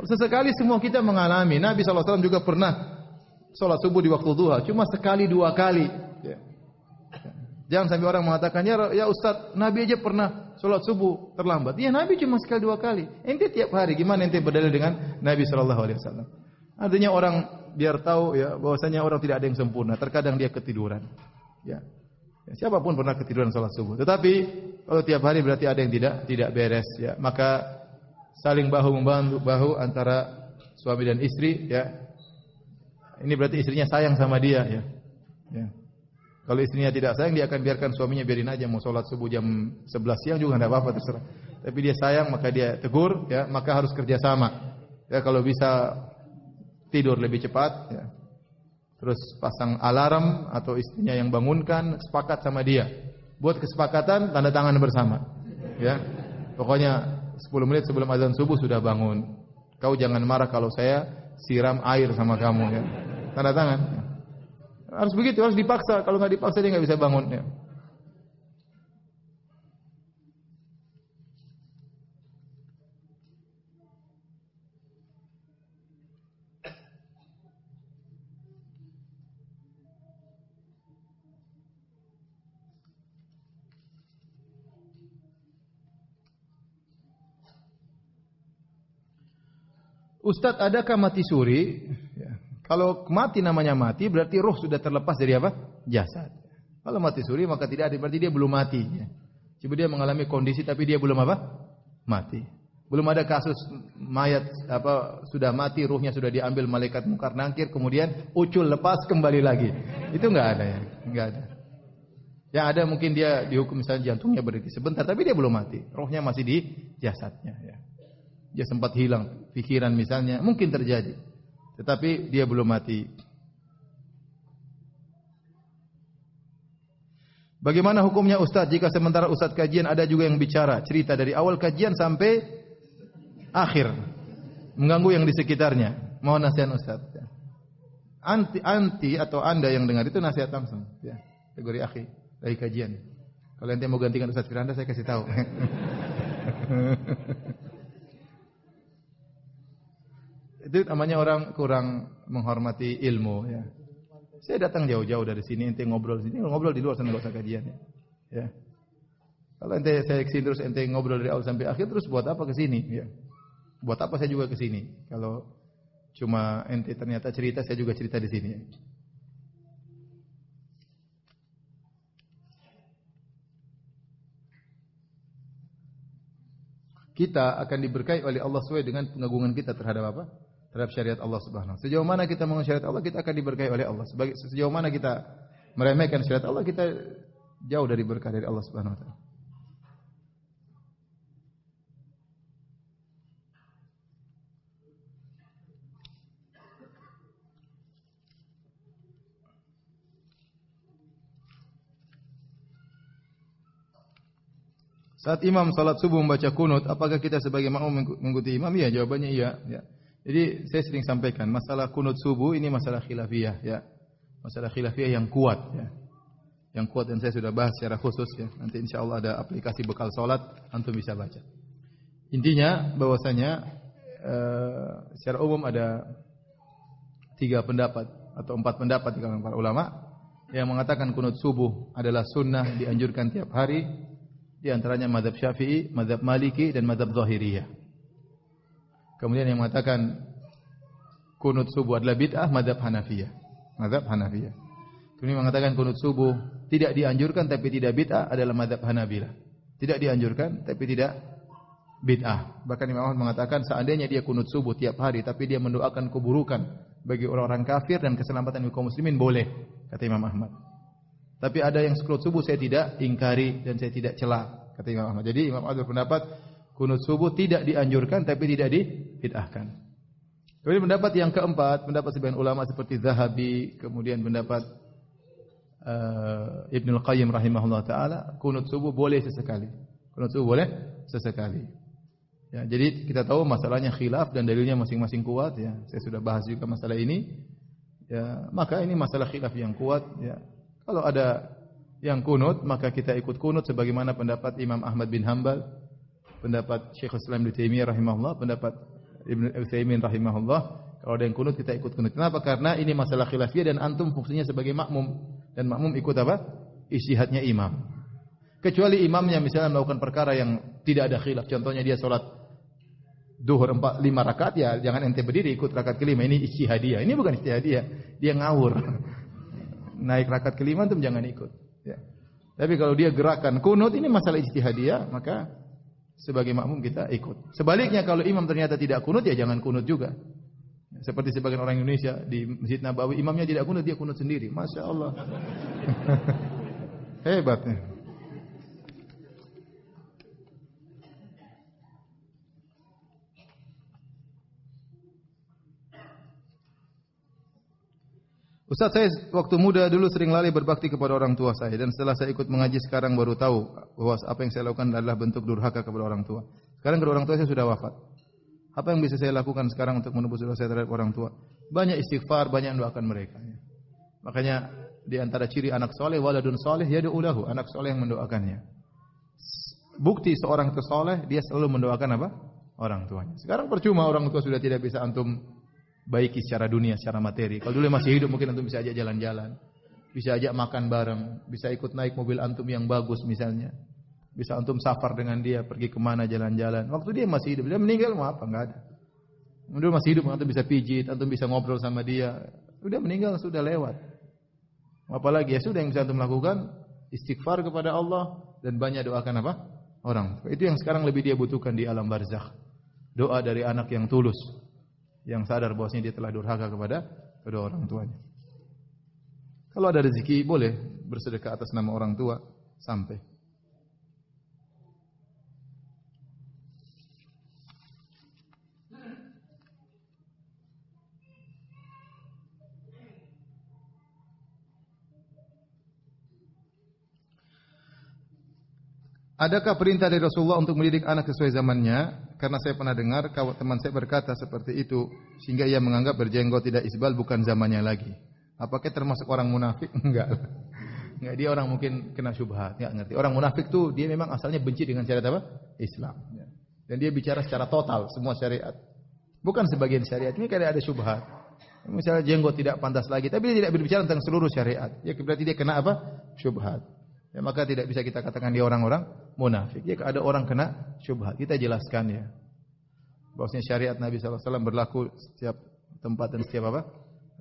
Sesekali semua kita mengalami. Nabi SAW juga pernah solat subuh di waktu duha, cuma sekali dua kali. Ya. Jangan sampai orang mengatakan, ya Ustaz, Nabi aja pernah solat subuh terlambat. Ya Nabi cuma sekali dua kali. Ente tiap hari, gimana ente berdalil dengan Nabi SAW? Artinya orang biar tahu ya bahwasanya orang tidak ada yang sempurna. Terkadang dia ketiduran. Ya. Siapapun pernah ketiduran salat subuh. Tetapi kalau tiap hari berarti ada yang tidak beres ya. Maka saling bahu membantu bahu antara suami dan istri ya. Ini berarti istrinya sayang sama dia ya. Ya. Kalau istrinya tidak sayang, dia akan biarkan suaminya biarin aja mau salat subuh jam 11 siang juga enggak apa-apa, terserah. Tapi dia sayang maka dia tegur ya, maka harus kerjasama. Ya kalau bisa tidur lebih cepat ya. Terus pasang alarm atau istrinya yang bangunkan, sepakat sama dia. Buat kesepakatan, tanda tangan bersama. Ya. Pokoknya 10 menit sebelum azan subuh sudah bangun. Kau jangan marah kalau saya siram air sama kamu ya. Tanda tangan. Harus begitu, harus dipaksa. Kalau enggak dipaksa dia enggak bisa bangun ya. Ustadz, adakah mati suri? Ya. Kalau mati namanya mati, berarti roh sudah terlepas dari apa? Jasad. Kalau mati suri maka tidak ada, berarti dia belum mati. Ya. Coba dia mengalami kondisi tapi dia belum apa? Mati. Belum ada kasus mayat sudah mati, ruhnya sudah diambil malaikat mungkar nangkir, kemudian ucul lepas kembali lagi. Itu enggak ada ya, enggak ada. Yang ada mungkin dia dihukum misalnya jantungnya berhenti sebentar, tapi dia belum mati. Rohnya masih di jasadnya. Ya. Dia sempat hilang pikiran misalnya, mungkin terjadi. Tetapi dia belum mati. Bagaimana hukumnya Ustaz jika sementara Ustaz kajian ada juga yang bicara, cerita dari awal kajian sampai akhir, mengganggu yang di sekitarnya? Mohon nasihat Ustaz. Anti atau Anda yang dengar itu nasihat langsung. Ya. Kategori akhi dari kajian. Kalau ente mau gantikan Ustaz Firanda, saya kasih tahu. Itu namanya orang kurang menghormati ilmu ya. Saya datang jauh-jauh dari sini, ente ngobrol di sini, ngobrol di luar sana enggak usah kajian ya. Ya. Kalau ente saya kesini terus ente ngobrol dari awal sampai akhir, terus buat apa ke sini ya? Buat apa saya juga ke sini? Kalau cuma ente ternyata cerita, saya juga cerita di sini. kita akan diberkahi oleh Allah sesuai dengan pengagungan kita terhadap apa? Terhadap syariat Allah Subhanahu wa taala. Sejauh mana kita mengagung syariat Allah, kita akan diberkahi oleh Allah. Sejauh mana kita meremehkan syariat Allah, kita jauh dari berkah dari Allah Subhanahu wa taala. Saat imam salat subuh membaca kunut, apakah kita sebagai makmum mengikuti imam? Iya, jawabannya iya. Ya. Jadi saya sering sampaikan masalah kunut subuh ini masalah khilafiyah, ya. Masalah khilafiyah yang kuat, ya. Yang kuat dan saya sudah bahas secara khusus, ya. Nanti insya Allah ada aplikasi bekal salat, antum bisa baca. Intinya bahwasanya secara umum ada 3 pendapat atau 4 pendapat di kalangan para ulama yang mengatakan kunut subuh adalah sunnah, dianjurkan tiap hari. Di antaranya mazhab Syafi'i, mazhab Maliki dan mazhab Zahiriyah. Kemudian yang mengatakan kunut subuh adalah bid'ah, mazhab Hanafiyah. Mazhab Hanafiyah. Kemudian mengatakan kunut subuh tidak dianjurkan tapi tidak bid'ah adalah mazhab Hanabilah. Tidak dianjurkan tapi tidak bid'ah. Bahkan Imam Ahmad mengatakan seandainya dia kunut subuh tiap hari tapi dia mendoakan keburukan bagi orang-orang kafir dan keselamatan kaum muslimin boleh, kata Imam Ahmad. Tapi ada yang kunut subuh saya tidak ingkari dan saya tidak cela, kata Imam Ahmad. Jadi Imam Ahmad berpendapat kunut subuh tidak dianjurkan tapi tidak dibid'ahkan. Kemudian pendapat yang keempat, pendapat sebagian ulama seperti Zahabi, kemudian pendapat Ibnul Qayyim rahimahullah taala, kunut subuh boleh sesekali. Kunut subuh boleh sesekali. Ya, jadi kita tahu masalahnya khilaf dan dalilnya masing-masing kuat, ya. Saya sudah bahas juga masalah ini. Ya, maka ini masalah khilaf yang kuat, ya. Kalau ada yang kunut, maka kita ikut kunut sebagaimana pendapat Imam Ahmad bin Hanbal, pendapat Syekh Islam Ibnu Taimiyah rahimahullah, pendapat Ibnu Utsaimin rahimahullah. Kalau ada yang kunut, kita ikut kunut. Kenapa? Karena ini masalah khilafiyah dan antum fungsinya sebagai makmum, dan makmum ikut apa? Ijtihadnya imam. Kecuali imamnya misalnya melakukan perkara yang tidak ada khilaf, contohnya dia salat duhur 5 rakaat, ya jangan ente berdiri ikut rakaat kelima, ini ijtihadiyah. Ini bukan ijtihadiyah, dia ngawur. Naik rakaat kelima antum jangan ikut, ya. Tapi kalau dia gerakan kunut, ini masalah ijtihadiyah, maka sebagai makmum kita ikut. Sebaliknya kalau imam ternyata tidak kunut, ya jangan kunut juga. Seperti sebagian orang Indonesia di Masjid Nabawi, imamnya tidak kunut, dia kunut sendiri. Masya Allah. Hebatnya. Ustaz, saya waktu muda dulu sering lalai berbakti kepada orang tua saya, dan setelah saya ikut mengaji sekarang baru tahu bahwa apa yang saya lakukan adalah bentuk durhaka kepada orang tua. Sekarang kedua orang tua saya sudah wafat. Apa yang bisa saya lakukan sekarang untuk menebus dosa saya terhadap orang tua? Banyak istighfar, banyak doakan mereka. Makanya di antara ciri anak soleh, waladun soleh yad'u lahu, anak soleh yang mendoakannya. Bukti seorang itu soleh, dia selalu mendoakan apa? Orang tuanya. Sekarang percuma orang tua sudah tidak bisa antum baiki secara dunia, secara materi. Kalau dulu masih hidup mungkin antum bisa ajak jalan-jalan, bisa ajak makan bareng, bisa ikut naik mobil antum yang bagus misalnya, bisa antum safar dengan dia pergi kemana jalan-jalan. Waktu dia masih hidup, dia meninggal mau apa? Enggak ada. Dulu masih hidup antum bisa pijit, antum bisa ngobrol sama dia. Sudah meninggal, sudah lewat. Apalagi ya sudah yang bisa antum lakukan istighfar kepada Allah dan banyak doakan apa? Orang. Itu yang sekarang lebih dia butuhkan di alam barzakh. Doa dari anak yang tulus, yang sadar bahwasanya dia telah durhaka kepada kedua orang tuanya. Kalau ada rezeki boleh bersedekah atas nama orang tua sampai. Adakah perintah dari Rasulullah untuk mendidik anak sesuai zamannya? Karena saya pernah dengar teman saya berkata seperti itu, sehingga ia menganggap berjenggot tidak isbal bukan zamannya lagi. Apakah termasuk orang munafik? Enggak. Enggak, dia orang mungkin kena syubhat, enggak ngerti. Orang munafik tuh dia memang asalnya benci dengan syariat apa? Islam. Dan dia bicara secara total semua syariat. Bukan sebagian syariat. Ini kadang ada syubhat. Misalnya jenggot tidak pantas lagi, tapi dia tidak berbicara tentang seluruh syariat. Ya berarti dia kena apa? Syubhat. Ya, maka tidak bisa kita katakan dia orang-orang munafik. Ya, ada orang kena syubhat, kita jelaskan ya. Bahwasanya syariat Nabi sallallahu alaihi wasallam berlaku setiap tempat dan setiap apa?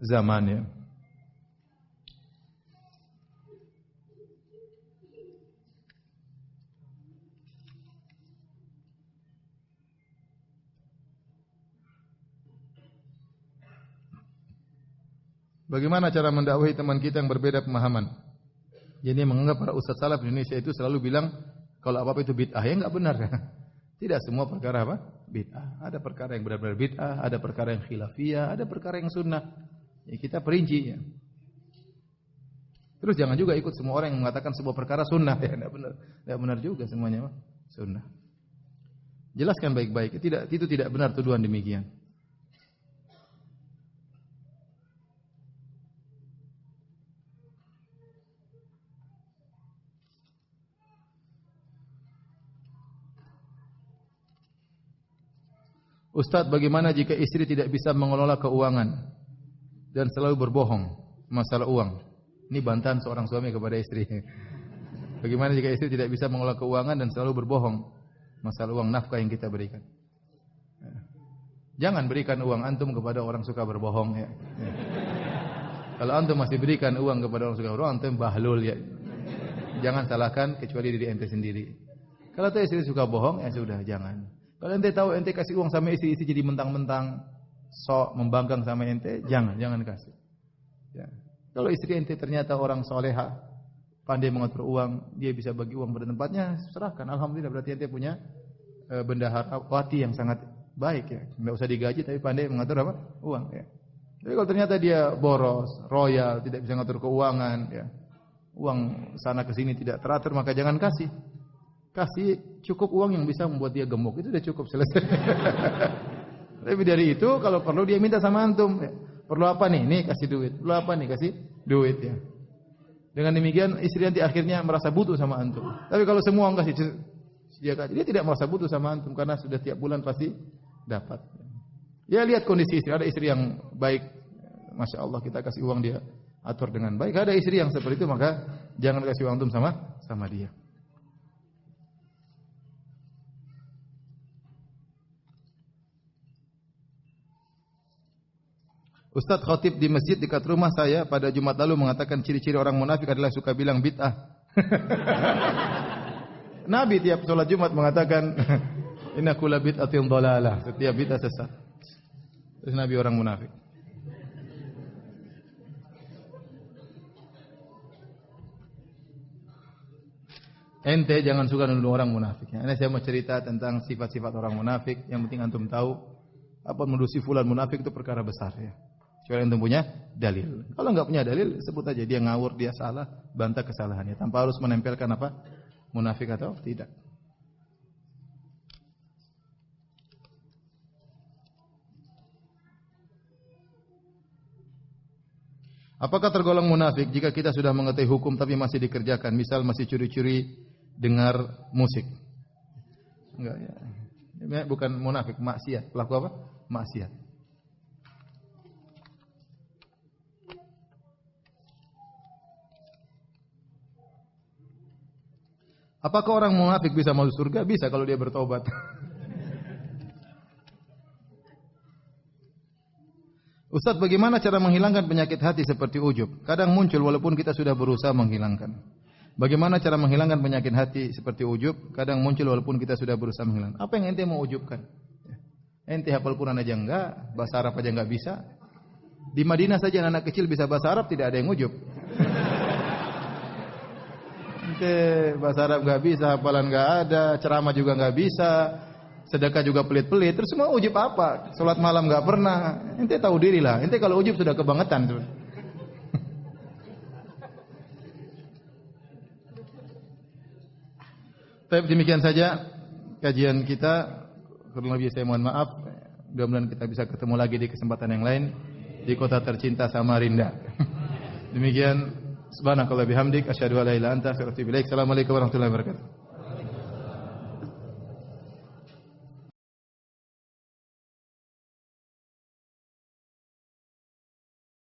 Zaman ya. Bagaimana cara mendakwahi teman kita yang berbeda pemahaman? Jadi menganggap para ustaz salaf di Indonesia itu selalu bilang kalau apa-apa itu bid'ah, ya enggak benar. Tidak semua perkara apa? Bid'ah. Ada perkara yang benar-benar bid'ah, ada perkara yang khilafiyah, ada perkara yang sunnah. Ya, kita perinci ya. Terus jangan juga ikut semua orang yang mengatakan sebuah perkara sunnah, ya enggak benar. Enggak benar juga semuanya sunnah. Jelaskan baik-baik, itu tidak benar tuduhan demikian. Ustaz, bagaimana jika istri tidak bisa mengelola keuangan dan selalu berbohong masalah uang? Ini bantahan seorang suami kepada istri. Bagaimana jika istri tidak bisa mengelola keuangan dan selalu berbohong masalah uang nafkah yang kita berikan? Jangan berikan uang antum kepada orang suka berbohong ya. Kalau antum masih berikan uang kepada orang suka berbohong, antum bahlul ya. Jangan salahkan kecuali diri ente sendiri. Kalau tuh istri suka bohong, ya sudah jangan. Kalau ente tahu ente kasih uang sama istri jadi mentang-mentang sok membanggang sama ente, jangan kasih. Ya. Kalau istri ente ternyata orang soleha, pandai mengatur uang, dia bisa bagi uang pada tempatnya, serahkan. Alhamdulillah berarti ente punya bendaharawati yang sangat baik ya. Enggak usah digaji tapi pandai mengatur apa? Uang ya. Tapi kalau ternyata dia boros, royal, tidak bisa mengatur keuangan ya. Uang sana ke sini tidak teratur, maka jangan kasih. Kasih cukup uang yang bisa membuat dia gemuk, itu sudah cukup, selesai. Lebih dari itu kalau perlu dia minta sama antum ya. Perlu apa nih? Nih kasih duit. Perlu apa nih? Kasih duit ya. Dengan demikian istri nanti akhirnya merasa butuh sama antum. Tapi kalau semua uang kasih dia tidak merasa butuh sama antum karena sudah tiap bulan pasti dapat. Ya lihat kondisi istri. Ada istri yang baik, masya Allah kita kasih uang dia atur dengan baik. Ada istri yang seperti itu, maka jangan kasih uang antum sama dia. Ustaz, khatib di masjid dekat rumah saya pada Jumat lalu mengatakan ciri-ciri orang munafik adalah suka bilang bid'ah. Nabi tiap sholat Jumat mengatakan inna kulla bid'atin dhalalah, setiap bid'ah sesat. Terus Nabi orang munafik. Ente jangan suka nuduh orang munafik. Ini saya mau cerita tentang sifat-sifat orang munafik. Yang penting antum tahu apa menuduh si fulan munafik itu perkara besar ya. Kecuali antum punya dalil. Kalau enggak punya dalil, sebut aja dia ngawur, dia salah, bantah kesalahannya tanpa harus menempelkan apa? Munafik atau tidak. Apakah tergolong munafik jika kita sudah mengetahui hukum tapi masih dikerjakan? Misal masih curi-curi dengar musik. Enggak ya. Ini bukan munafik, maksiat. Pelaku apa? Maksiat. Apakah orang munafik bisa masuk surga? Bisa kalau dia bertobat. Ustaz, bagaimana cara menghilangkan penyakit hati seperti ujub? Kadang muncul walaupun kita sudah berusaha menghilangkan. Bagaimana cara menghilangkan penyakit hati seperti ujub? Kadang muncul walaupun kita sudah berusaha menghilangkan. Apa yang ente mau ujubkan? Ente hafal Quran aja enggak, bahasa Arab aja enggak bisa. Di Madinah saja anak kecil bisa bahasa Arab, tidak ada yang ujub. Bahasa Arab enggak bisa, hafalan enggak ada, ceramah juga enggak bisa, sedekah juga pelit-pelit. Terus semua ujub apa? Salat malam enggak pernah. Ente tahu diri lah. Ente kalau ujub sudah kebangetan. Baik, demikian saja kajian kita. Kurang lebih saya mohon maaf. Mudah-mudahan kita bisa ketemu lagi di kesempatan yang lain di kota tercinta Samarinda. Demikian. Subhanakallah bihamdik asyhadu an la ilaha illa anta astaghfiruka wa atubu ilaik. Assalamualaikum warahmatullahi wabarakatuh.